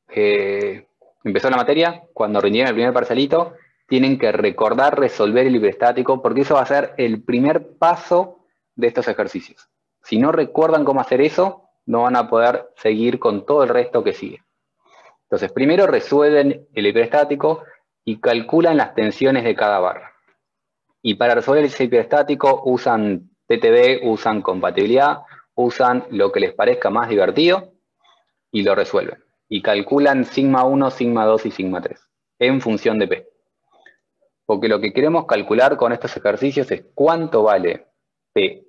empezó la materia, cuando rindieron el primer parcialito, tienen que recordar resolver el hiperestático, porque eso va a ser el primer paso de estos ejercicios. Si no recuerdan cómo hacer eso, no van a poder seguir con todo el resto que sigue. Entonces, primero resuelven el hiperestático y calculan las tensiones de cada barra. Y para resolver ese hiperestático usan TTB, usan compatibilidad, usan lo que les parezca más divertido y lo resuelven. Y calculan sigma 1, sigma 2 y sigma 3 en función de P. Porque lo que queremos calcular con estos ejercicios es cuánto vale P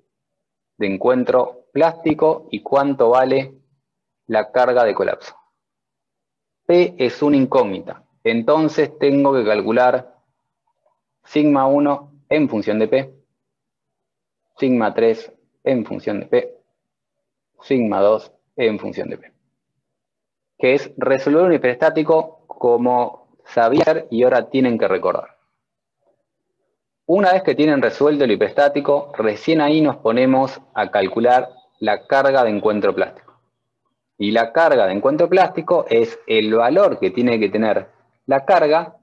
de encuentro plástico y cuánto vale la carga de colapso. P es una incógnita, entonces tengo que calcular sigma 1 en función de P, sigma 3 en función de P, sigma 2 en función de P. Que es resolver un hiperestático como sabían y ahora tienen que recordar. Una vez que tienen resuelto el hiperestático, recién ahí nos ponemos a calcular la carga de encuentro plástico. Y la carga de encuentro plástico es el valor que tiene que tener la carga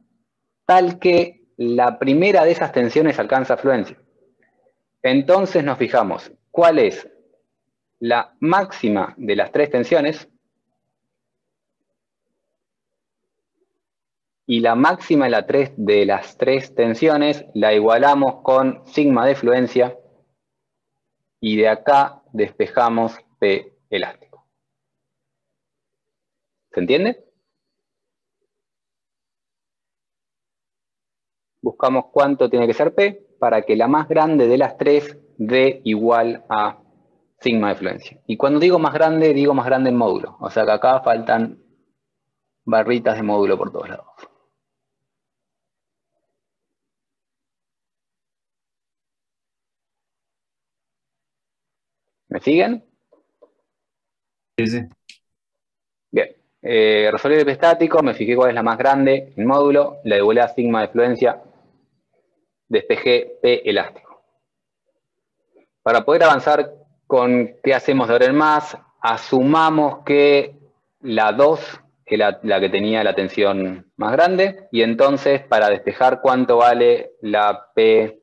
tal que la primera de esas tensiones alcanza fluencia. Entonces nos fijamos cuál es la máxima de las tres tensiones y la máxima de las tres tensiones la igualamos con sigma de fluencia y de acá despejamos P elástico. ¿Se entiende? Buscamos cuánto tiene que ser P para que la más grande de las tres dé igual a sigma de fluencia. Y cuando digo más grande en módulo. O sea que acá faltan barritas de módulo por todos lados. ¿Me siguen? Sí, sí. Bien. Resolví el hiperestático, me fijé cuál es la más grande en módulo, la igualé a sigma de fluencia, despejé P elástico. Para poder avanzar con qué hacemos de ahora en más, asumamos que la 2 es la que tenía la tensión más grande, y entonces para despejar cuánto vale la P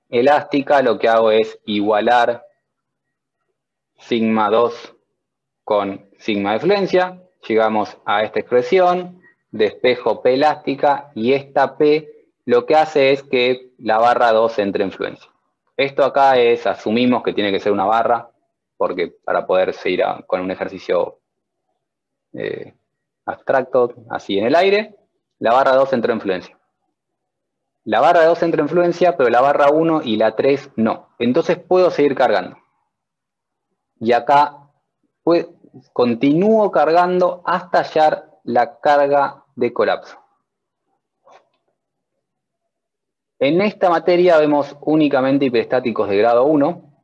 elástica, lo que hago es igualar sigma 2 con sigma de fluencia, llegamos a esta expresión, despejo P elástica, y esta P lo que hace es que la barra 2 entre en fluencia. Esto acá asumimos que tiene que ser una barra, porque para poder seguir con un ejercicio abstracto, así en el aire, la barra 2 entró en fluencia. La barra 2 entra en fluencia, pero la barra 1 y la 3 no. Entonces puedo seguir cargando. Y acá continúo cargando hasta hallar la carga de colapso. En esta materia vemos únicamente hiperestáticos de grado 1,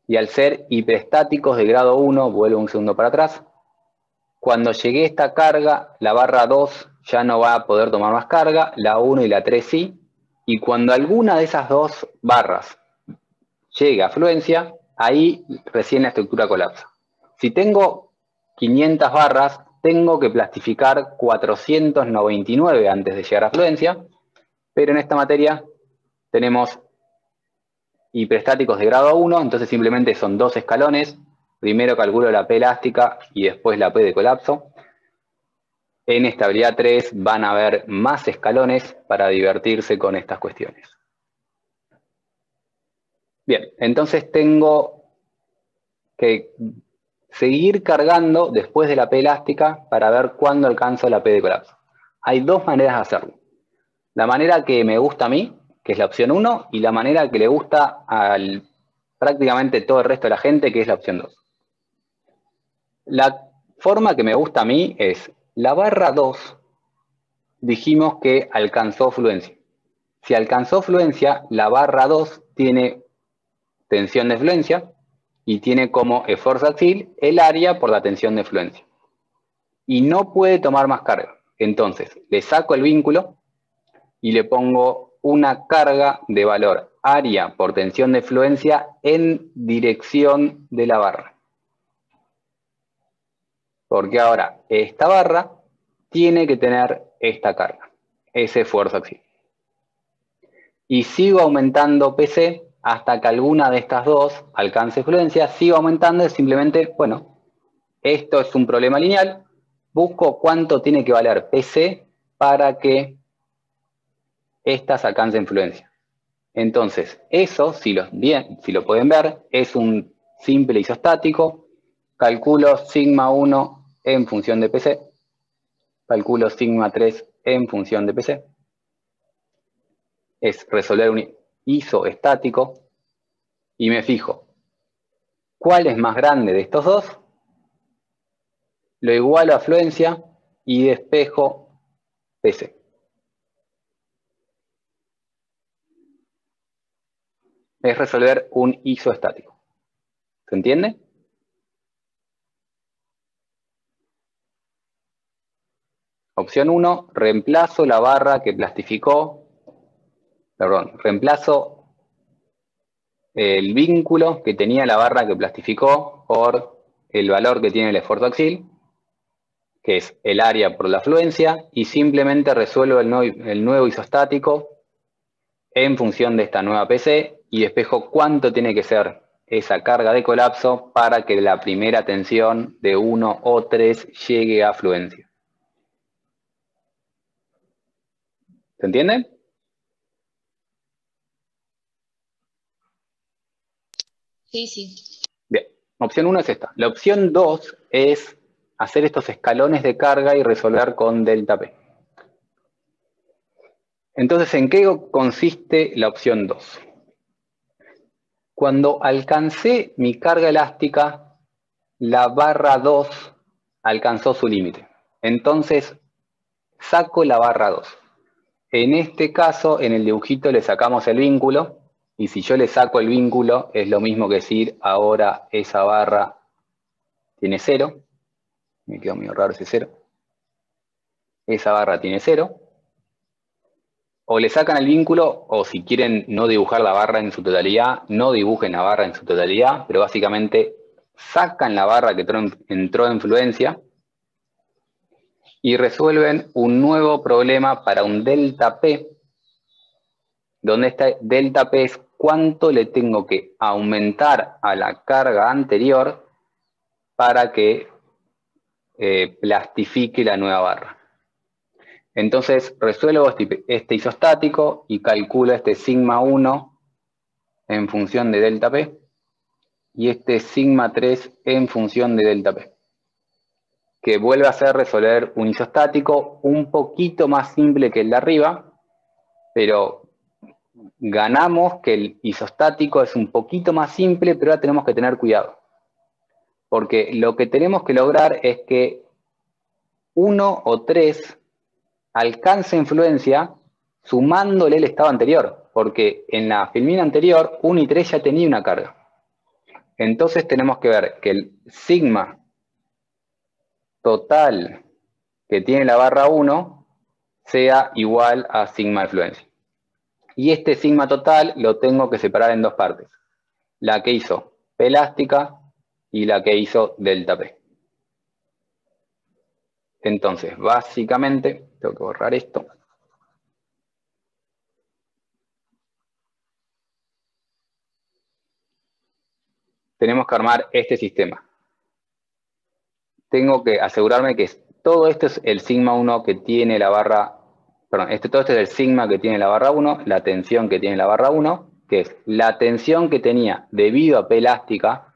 y al ser hiperestáticos de grado 1, vuelvo un segundo para atrás, cuando llegué a esta carga, la barra 2 ya no va a poder tomar más carga, la 1 y la 3 sí, y cuando alguna de esas dos barras llegue a fluencia, ahí recién la estructura colapsa. Si tengo 500 barras, tengo que plastificar 499 antes de llegar a fluencia, pero en esta materia tenemos hiperestáticos de grado 1, entonces simplemente son dos escalones. Primero calculo la P elástica y después la P de colapso. En estabilidad 3 van a haber más escalones para divertirse con estas cuestiones. Bien, entonces tengo que seguir cargando después de la P elástica para ver cuándo alcanzo la P de colapso. Hay dos maneras de hacerlo. La manera que me gusta a mí, que es la opción 1, y la manera que le gusta a prácticamente todo el resto de la gente, que es la opción 2. La forma que me gusta a mí es la barra 2, dijimos que alcanzó fluencia. Si alcanzó fluencia, la barra 2 tiene tensión de fluencia y tiene como esfuerzo axial el área por la tensión de fluencia. Y no puede tomar más carga. Entonces, le saco el vínculo y le pongo una carga de valor área por tensión de fluencia en dirección de la barra. Porque ahora esta barra tiene que tener esta carga, ese esfuerzo axial. Y sigo aumentando PC hasta que alguna de estas dos alcance fluencia. Sigo aumentando, es simplemente, bueno, esto es un problema lineal. Busco cuánto tiene que valer PC para que estas alcancen fluencia. Entonces, eso, si lo pueden ver, es un simple isostático. Calculo sigma 1 en función de PC. Calculo sigma 3 en función de PC. Es resolver un isoestático. Y me fijo, ¿cuál es más grande de estos dos? Lo igualo a fluencia y despejo PC. Es resolver un isoestático. ¿Se entiende? Opción 1, reemplazo la barra que plastificó, reemplazo el vínculo que tenía la barra que plastificó por el valor que tiene el esfuerzo axil, que es el área por la afluencia, y simplemente resuelvo el nuevo isostático en función de esta nueva PC y despejo cuánto tiene que ser esa carga de colapso para que la primera tensión de 1 o 3 llegue a afluencia. ¿Se entiende? Sí, sí. Bien, opción 1 es esta. La opción 2 es hacer estos escalones de carga y resolver con delta P. Entonces, ¿en qué consiste la opción 2? Cuando alcancé mi carga elástica, la barra 2 alcanzó su límite. Entonces, saco la barra 2. En este caso, en el dibujito le sacamos el vínculo, y si yo le saco el vínculo, es lo mismo que decir, ahora esa barra tiene 0. Me quedó medio raro ese 0. Esa barra tiene 0. O le sacan el vínculo, o si quieren no dibujar la barra en su totalidad, no dibujen la barra en su totalidad, pero básicamente sacan la barra que entró en fluencia y resuelven un nuevo problema para un delta P, donde este delta P es cuánto le tengo que aumentar a la carga anterior para que plastifique la nueva barra. Entonces resuelvo este isostático y calculo este sigma 1 en función de delta P y este sigma 3 en función de delta P, que vuelve a ser resolver un isostático un poquito más simple que el de arriba, pero ganamos que el isostático es un poquito más simple, pero ahora tenemos que tener cuidado, porque lo que tenemos que lograr es que 1 o 3 alcance influencia sumándole el estado anterior, porque en la filmina anterior 1 y 3 ya tenía una carga. Entonces tenemos que ver que el sigma total que tiene la barra 1 sea igual a sigma de fluencia. Y este sigma total lo tengo que separar en dos partes. La que hizo P elástica y la que hizo delta P. Entonces, básicamente, tengo que borrar esto. Tenemos que armar este sistema. Tengo que asegurarme que todo esto es el sigma 1 que tiene la barra, perdón, todo esto es el sigma que tiene la barra 1, la tensión que tiene la barra 1, que es la tensión que tenía debido a P elástica,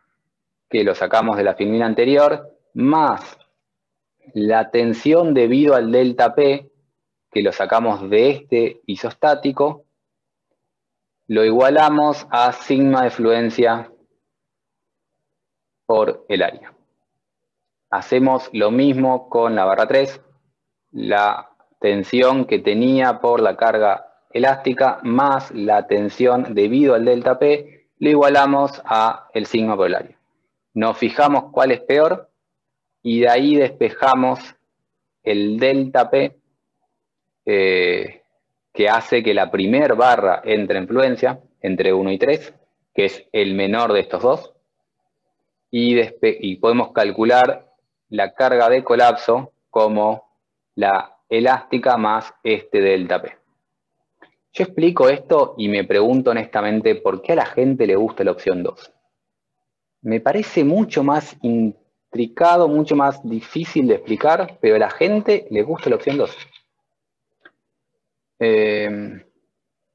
que lo sacamos de la filmina anterior, más la tensión debido al delta P, que lo sacamos de este isostático, lo igualamos a sigma de fluencia por el área. Hacemos lo mismo con la barra 3, la tensión que tenía por la carga elástica más la tensión debido al delta P, lo igualamos a el sigma por el área. Nos fijamos cuál es peor y de ahí despejamos el delta P que hace que la primer barra entre en fluencia entre 1 y 3, que es el menor de estos dos, y podemos calcular la carga de colapso como la elástica más este delta P. Yo explico esto y me pregunto honestamente por qué a la gente le gusta la opción 2. Me parece mucho más intricado, mucho más difícil de explicar, pero a la gente le gusta la opción 2.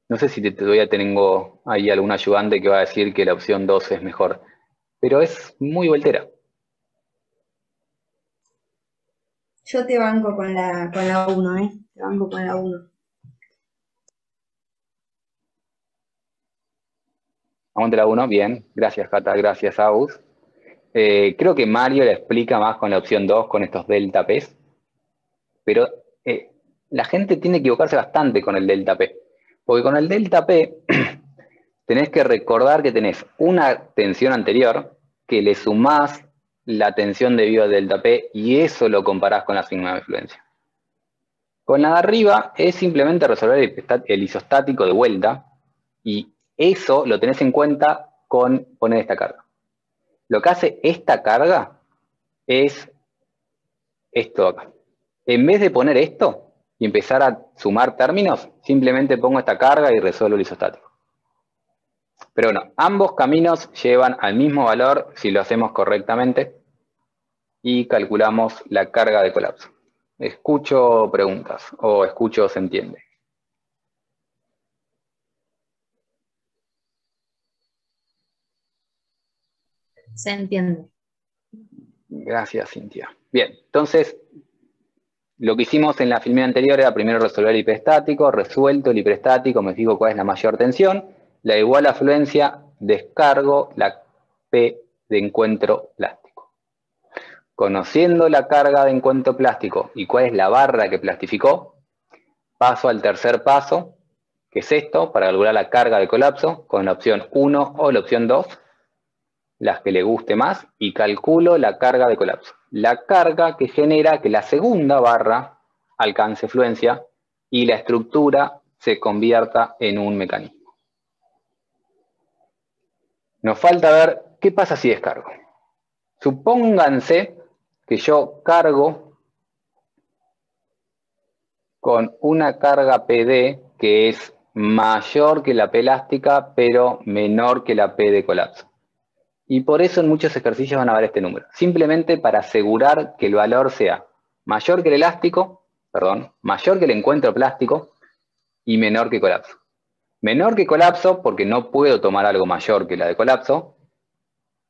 No sé si todavía tengo ahí algún ayudante que va a decir que la opción 2 es mejor, pero es muy voltera. Yo te banco con la 1, ¿eh? Te banco con la 1. Aguante la 1, bien. Gracias, Cata. Gracias, Agus. Creo que Mario la explica más con la opción 2, con estos delta P's. Pero la gente tiene que equivocarse bastante con el delta P. Porque con el delta P tenés que recordar que tenés una tensión anterior que le sumás la tensión debido al delta P y eso lo comparás con la sigma de fluencia. Con la de arriba es simplemente resolver el isostático de vuelta y eso lo tenés en cuenta con poner esta carga. Lo que hace esta carga es esto de acá. En vez de poner esto y empezar a sumar términos, simplemente pongo esta carga y resuelvo el isostático. Pero bueno, ambos caminos llevan al mismo valor si lo hacemos correctamente y calculamos la carga de colapso. Escucho preguntas o escucho se entiende. Se entiende. Gracias, Cintia. Bien, entonces, lo que hicimos en la filmina anterior era primero resolver el hiperestático, resuelto el hiperestático, me fijo cuál es la mayor tensión, la igual afluencia, descargo la P de encuentro plástico. Conociendo la carga de encuentro plástico y cuál es la barra que plastificó, paso al tercer paso, que es esto, para calcular la carga de colapso, con la opción 1 o la opción 2, las que le guste más, y calculo la carga de colapso. La carga que genera que la segunda barra alcance fluencia y la estructura se convierta en un mecanismo. Nos falta ver qué pasa si descargo. Supónganse que yo cargo con una carga PD que es mayor que la P elástica, pero menor que la P de colapso. Y por eso en muchos ejercicios van a ver este número. Simplemente para asegurar que el valor sea mayor que el elástico, perdón, mayor que el encuentro plástico y menor que colapso. Menor que colapso porque no puedo tomar algo mayor que la de colapso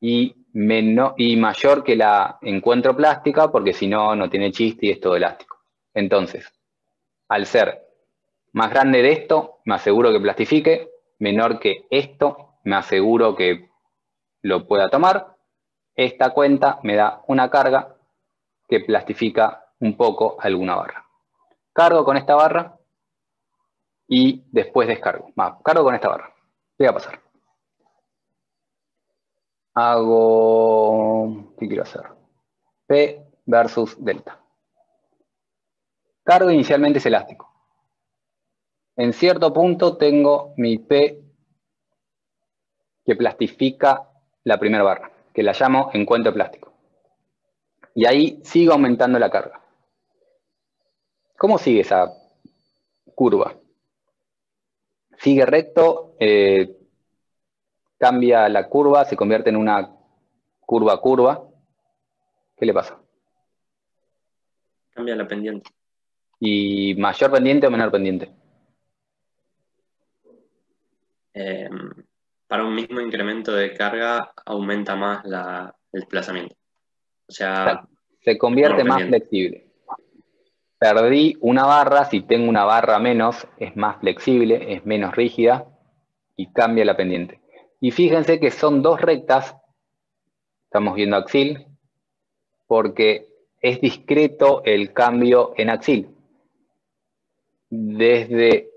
y mayor que la encuentro plástica porque si no, no tiene chiste y es todo elástico. Entonces, al ser más grande de esto, me aseguro que plastifique, menor que esto, me aseguro que lo pueda tomar. Esta cuenta me da una carga que plastifica un poco alguna barra. Cargo con esta barra y después descargo. Cargo con esta barra. ¿Qué va a pasar? ¿Qué quiero hacer? P versus delta. Cargo inicialmente es elástico. En cierto punto tengo mi P que plastifica la primera barra, que la llamo encuentro plástico. Y ahí sigo aumentando la carga. ¿Cómo sigue esa curva? Sigue recto, cambia la curva, se convierte en una curva. ¿Qué le pasa? Cambia la pendiente. ¿Y mayor pendiente o menor pendiente? Para un mismo incremento de carga aumenta más el desplazamiento. O sea, se convierte más flexible. Perdí una barra, si tengo una barra menos, es más flexible, es menos rígida y cambia la pendiente. Y fíjense que son dos rectas, estamos viendo axil, porque es discreto el cambio en axil. Desde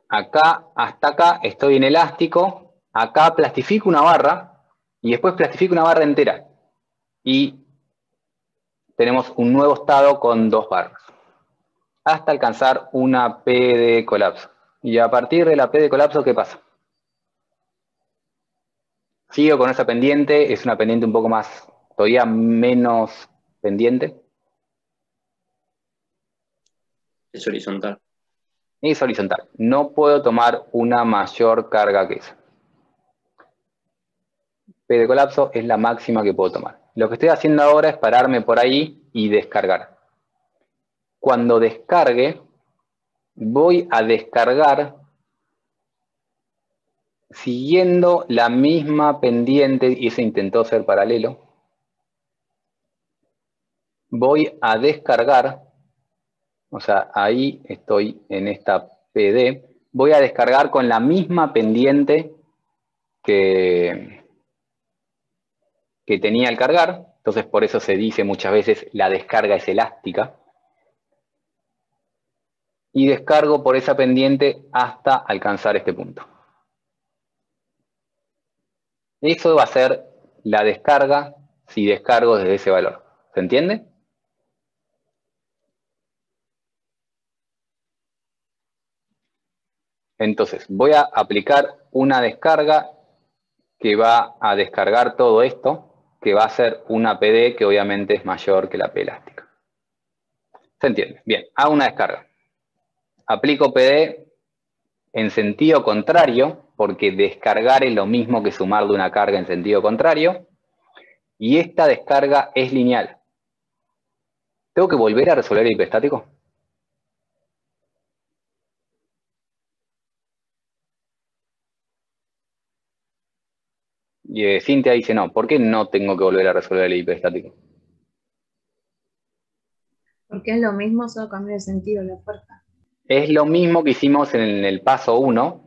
acá hasta acá estoy en elástico, acá plastifico una barra y después plastifico una barra entera. Y tenemos un nuevo estado con dos barras. Hasta alcanzar una P de colapso. Y a partir de la P de colapso, ¿qué pasa? Sigo con esa pendiente, es una pendiente un poco más, todavía menos pendiente. Es horizontal. Es horizontal. No puedo tomar una mayor carga que esa. P de colapso es la máxima que puedo tomar. Lo que estoy haciendo ahora es pararme por ahí y descargar. Cuando descargue, voy a descargar siguiendo la misma pendiente, y ese intentó ser paralelo. Voy a descargar, o sea, ahí estoy en esta PD, voy a descargar con la misma pendiente que tenía al cargar, entonces por eso se dice muchas veces la descarga es elástica. Y descargo por esa pendiente hasta alcanzar este punto. Eso va a ser la descarga si descargo desde ese valor. ¿Se entiende? Entonces, voy a aplicar una descarga que va a descargar todo esto, que va a ser una PD que obviamente es mayor que la P elástica. ¿Se entiende? Bien, hago una descarga. Aplico PD en sentido contrario, porque descargar es lo mismo que sumar de una carga en sentido contrario, y esta descarga es lineal. ¿Tengo que volver a resolver el hiperestático? Y Cintia dice no. ¿Por qué no tengo que volver a resolver el hiperestático? Porque es lo mismo, solo cambia de sentido la fuerza. Es lo mismo que hicimos en el paso 1,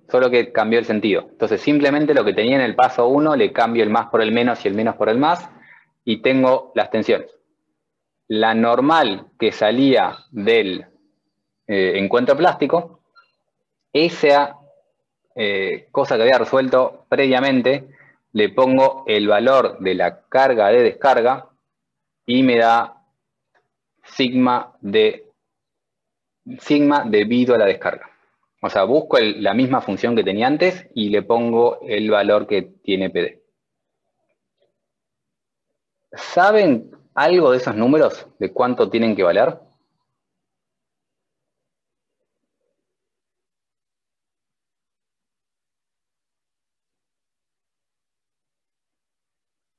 solo que cambió el sentido. Entonces simplemente lo que tenía en el paso 1 le cambio el más por el menos y el menos por el más, y tengo las tensiones. La normal que salía del encuentro plástico, esa cosa que había resuelto previamente, le pongo el valor de la carga de descarga y me da sigma debido a la descarga. O sea, busco la misma función que tenía antes y le pongo el valor que tiene PD. ¿Saben algo de esos números? ¿De cuánto tienen que valer?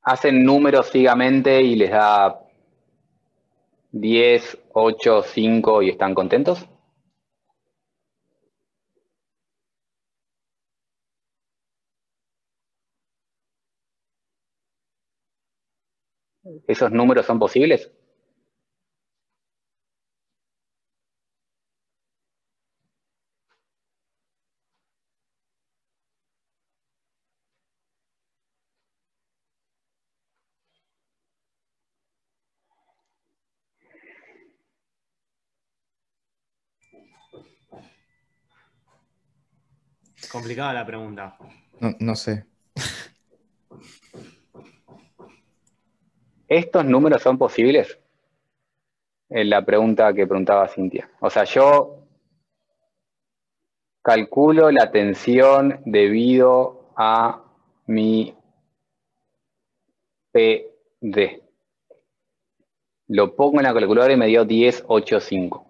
Hacen números ciegamente y les da 10, 8, 5 y están contentos. ¿Esos números son posibles? Complicada la pregunta. No sé. ¿Estos números son posibles? Es la pregunta que preguntaba Cintia. O sea, yo calculo la tensión debido a mi PD. Lo pongo en la calculadora y me dio 10,85.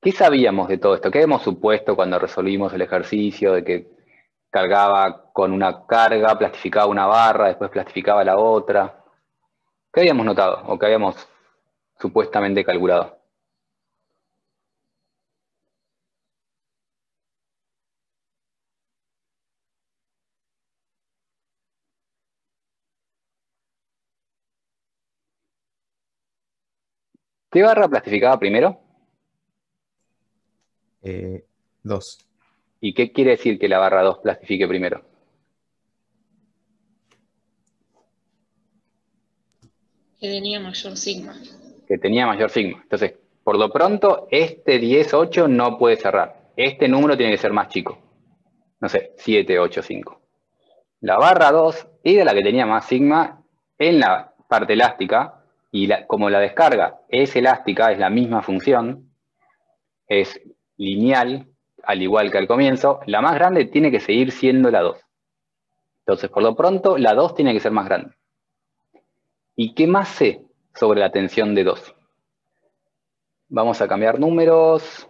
¿Qué sabíamos de todo esto? ¿Qué habíamos supuesto cuando resolvimos el ejercicio de que cargaba con una carga, plastificaba una barra, después plastificaba la otra? ¿Qué habíamos notado o qué habíamos supuestamente calculado? ¿Qué barra plastificaba primero? 2. ¿Y qué quiere decir que la barra 2 plastifique primero? Que tenía mayor sigma. Que tenía mayor sigma. Entonces, por lo pronto, este 10,8 no puede cerrar. Este número tiene que ser más chico. No sé, 7,85. La barra 2 era la que tenía más sigma en la parte elástica, y como la descarga es elástica, es la misma función, es lineal, al igual que al comienzo, la más grande tiene que seguir siendo la 2. Entonces, por lo pronto, la 2 tiene que ser más grande. ¿Y qué más sé sobre la tensión de 2? Vamos a cambiar números,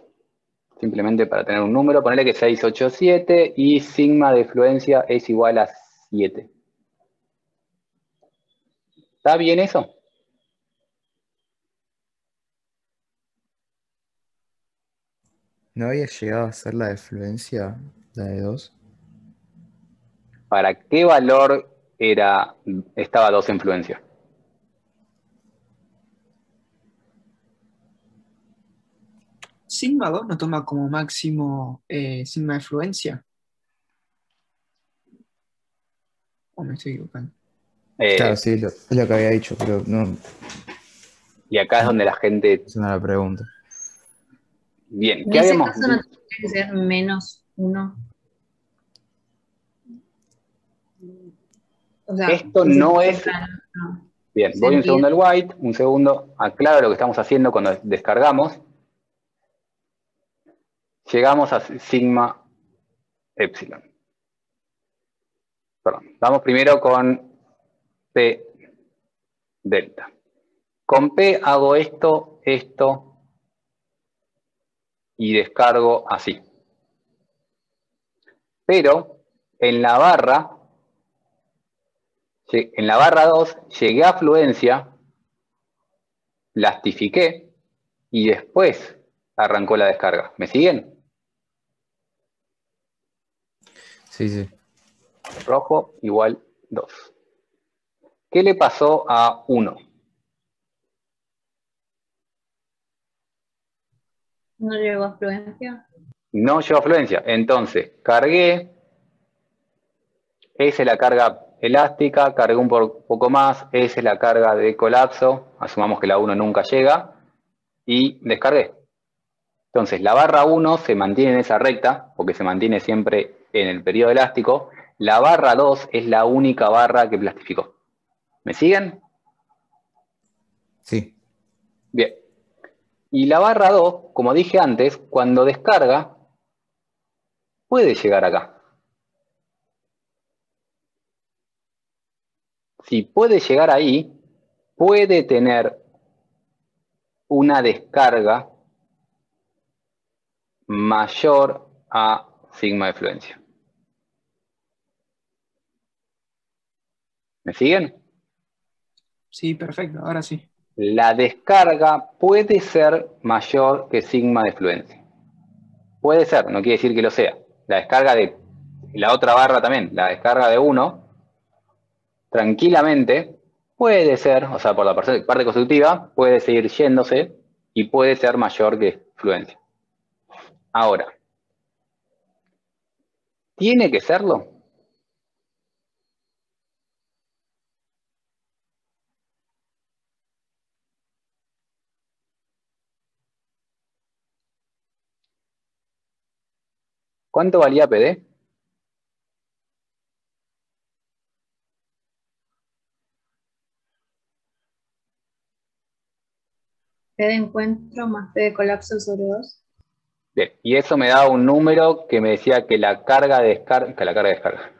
simplemente para tener un número, ponerle que 687 y sigma de fluencia es igual a 7. ¿Está bien eso? ¿No había llegado a ser la de fluencia, la de 2? ¿Para qué valor estaba 2 en fluencia? Sigma 2 no toma como máximo sigma de fluencia. ¿O me estoy equivocando? Claro, sí, es lo que había dicho, pero no. Y acá es donde la gente... Es una pregunta. Bien, En ¿qué ese habíamos caso no tendría que ser menos 1. O sea, Esto ese no es... no. Bien, voy un segundo al white, un segundo, aclaro lo que estamos haciendo cuando descargamos. Llegamos a sigma epsilon. Perdón, vamos primero con P delta. Con P hago esto, esto, y descargo así. Pero en la barra 2 llegué a afluencia, plastifiqué y después arrancó la descarga. ¿Me siguen? Sí, sí. Rojo igual 2. ¿Qué le pasó a 1? No llegó a fluencia. No llegó a afluencia. Entonces, cargué. Esa es la carga elástica, cargué un poco más. Esa es la carga de colapso. Asumamos que la 1 nunca llega. Y descargué. Entonces, la barra 1 se mantiene en esa recta, porque se mantiene siempre en el periodo elástico. La barra 2 es la única barra que plastificó. ¿Me siguen? Sí. Bien. Y la barra 2, como dije antes, cuando descarga, puede llegar acá. Si puede llegar ahí, puede tener una descarga mayor a sigma de fluencia. ¿Me siguen? Sí, perfecto, ahora sí. La descarga puede ser mayor que sigma de fluencia. Puede ser, no quiere decir que lo sea. La descarga de la otra barra también, la descarga de 1, tranquilamente puede ser, o sea, por la parte constructiva, puede seguir yéndose y puede ser mayor que fluencia. Ahora, ¿tiene que serlo? ¿Cuánto valía PD? P de encuentro más P de colapso sobre 2. Bien, y eso me da un número que me decía que la carga de descarga,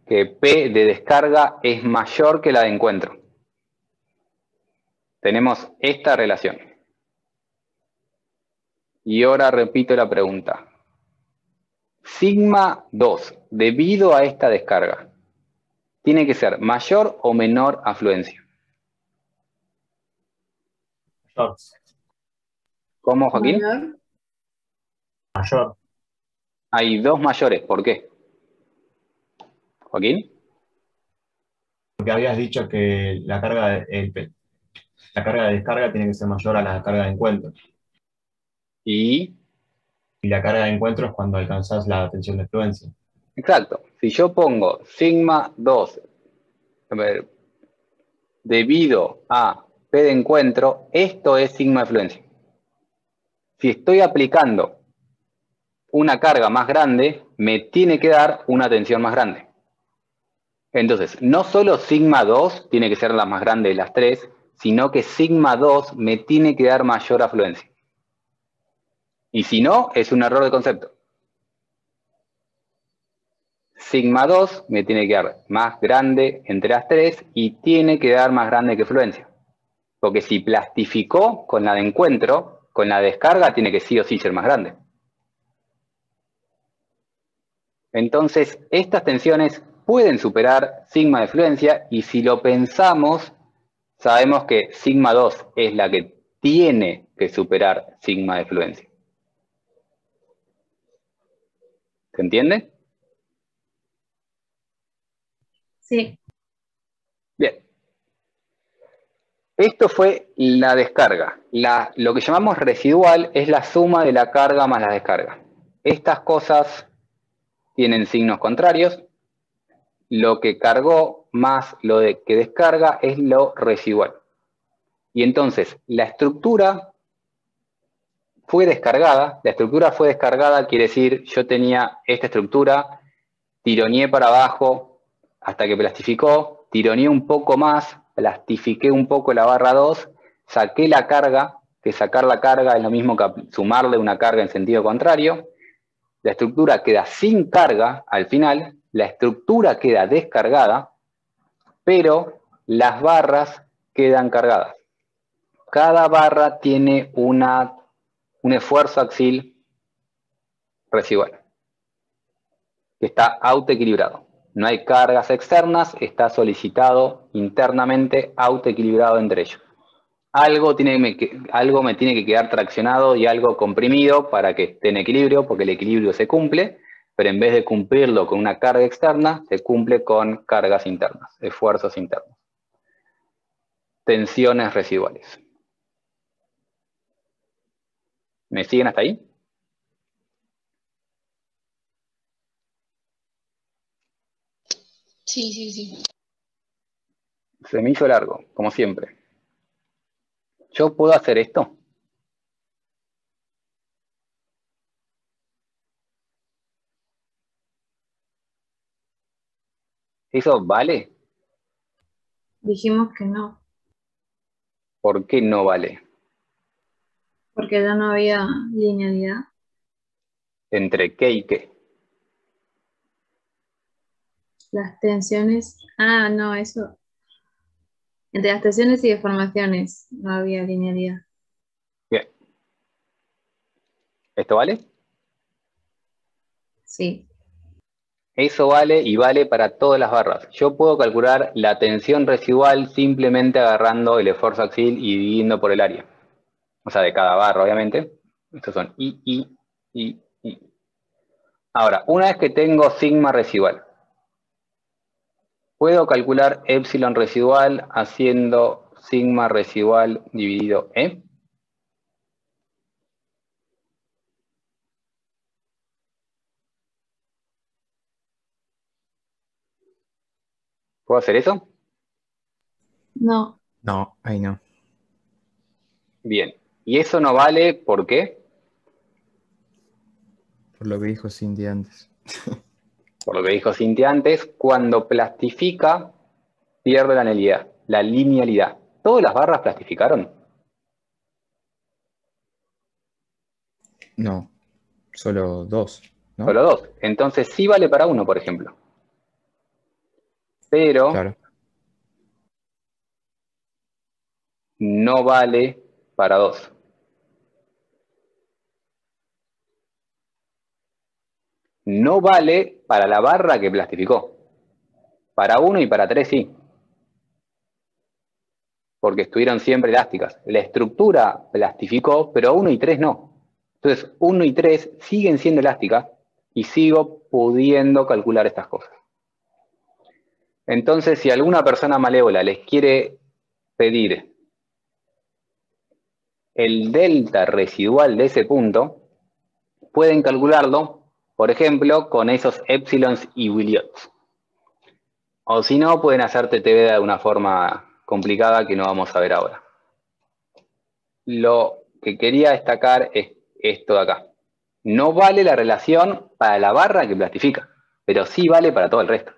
que P de descarga es mayor que la de encuentro. Tenemos esta relación. Y ahora repito la pregunta. Sigma 2, debido a esta descarga, ¿tiene que ser mayor o menor a fluencia? Mayor. ¿Cómo, Joaquín? Mayor. Mayor. Hay dos mayores, ¿por qué? ¿Joaquín? Porque habías dicho que la carga de descarga tiene que ser mayor a la carga de encuentro. Y la carga de encuentro es cuando alcanzás la tensión de fluencia. exacto. Si yo pongo sigma 2, a ver, debido a P de encuentro, esto es sigma de fluencia. Si estoy aplicando una carga más grande, me tiene que dar una tensión más grande. Entonces, no solo sigma 2 tiene que ser la más grande de las tres, sino que sigma 2 me tiene que dar mayor afluencia. Y si no, es un error de concepto. Sigma 2 me tiene que dar más grande entre las tres y tiene que dar más grande que fluencia. Porque si plastificó con la de encuentro, con la descarga tiene que sí o sí ser más grande. Entonces, estas tensiones pueden superar sigma de fluencia y si lo pensamos, sabemos que sigma 2 es la que tiene que superar sigma de fluencia. ¿Se entiende? Sí. Bien. Esto fue la descarga. Lo que llamamos residual es la suma de la carga más la descarga. Estas cosas tienen signos contrarios. Lo que cargó más lo que descarga es lo residual. Y entonces, la estructura fue descargada. La estructura fue descargada quiere decir, yo tenía esta estructura, tironeé para abajo hasta que plastificó, tironeé un poco más, plastifiqué un poco la barra 2, saqué la carga, que sacar la carga es lo mismo que sumarle una carga en sentido contrario. La estructura queda sin carga al final la estructura queda descargada, pero las barras quedan cargadas. Cada barra tiene un esfuerzo axial residual, que está autoequilibrado. No hay cargas externas, está solicitado internamente autoequilibrado entre ellos. Algo me tiene que quedar traccionado y algo comprimido para que esté en equilibrio, porque el equilibrio se cumple, pero en vez de cumplirlo con una carga externa, se cumple con cargas internas, esfuerzos internos. Tensiones residuales. ¿Me siguen hasta ahí? Sí, sí, sí. Se me hizo largo, como siempre. ¿Yo puedo hacer esto? ¿Eso vale? Dijimos que no, ¿Por qué no vale? porque ya no había linealidad. ¿Entre qué y qué? Las tensiones, no, eso. Entre las tensiones y deformaciones no había linealidad. Bien. ¿Esto vale? Sí. Eso vale y vale para todas las barras. Yo puedo calcular la tensión residual simplemente agarrando el esfuerzo axial y dividiendo por el área. O sea, de cada barra, obviamente. Estos son I. Ahora, una vez que tengo sigma residual, puedo calcular epsilon residual haciendo sigma residual dividido E. ¿Puedo hacer eso? No. No, ahí no. Bien. ¿Y eso no vale por qué? Por lo que dijo Cindy antes. Por lo que dijo Cintia antes, cuando plastifica, pierde la linealidad. ¿Todas las barras plastificaron? No, solo 2, ¿no? Solo 2. Entonces sí vale para 1, por ejemplo. Pero Claro. no vale para 2. No vale para la barra que plastificó. Para 1 y para 3 sí. Porque estuvieron siempre elásticas. La estructura plastificó, pero 1 y 3 no. Entonces 1 y 3 siguen siendo elásticas y sigo pudiendo calcular estas cosas. Entonces, si alguna persona malévola les quiere pedir el delta residual de ese punto, pueden calcularlo, por ejemplo, con esos epsilons y Williots. O si no, pueden hacer TTV de una forma complicada que no vamos a ver ahora. Lo que quería destacar es esto de acá. No vale la relación para la barra que plastifica, pero sí vale para todo el resto.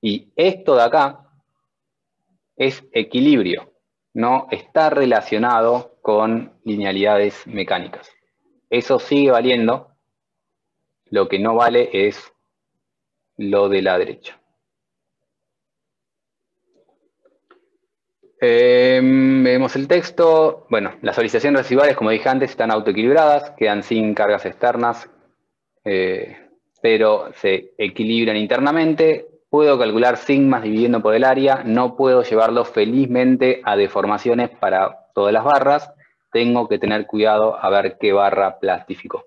Y esto de acá es equilibrio, no está relacionado con linealidades mecánicas. Eso sigue valiendo, lo que no vale es lo de la derecha. Vemos el texto. Bueno, las solicitaciones residuales, como dije antes, están autoequilibradas, quedan sin cargas externas, pero se equilibran internamente. Puedo calcular sigmas dividiendo por el área, no puedo llevarlo felizmente a deformaciones para todas las barras. Tengo que tener cuidado a ver qué barra plastificó.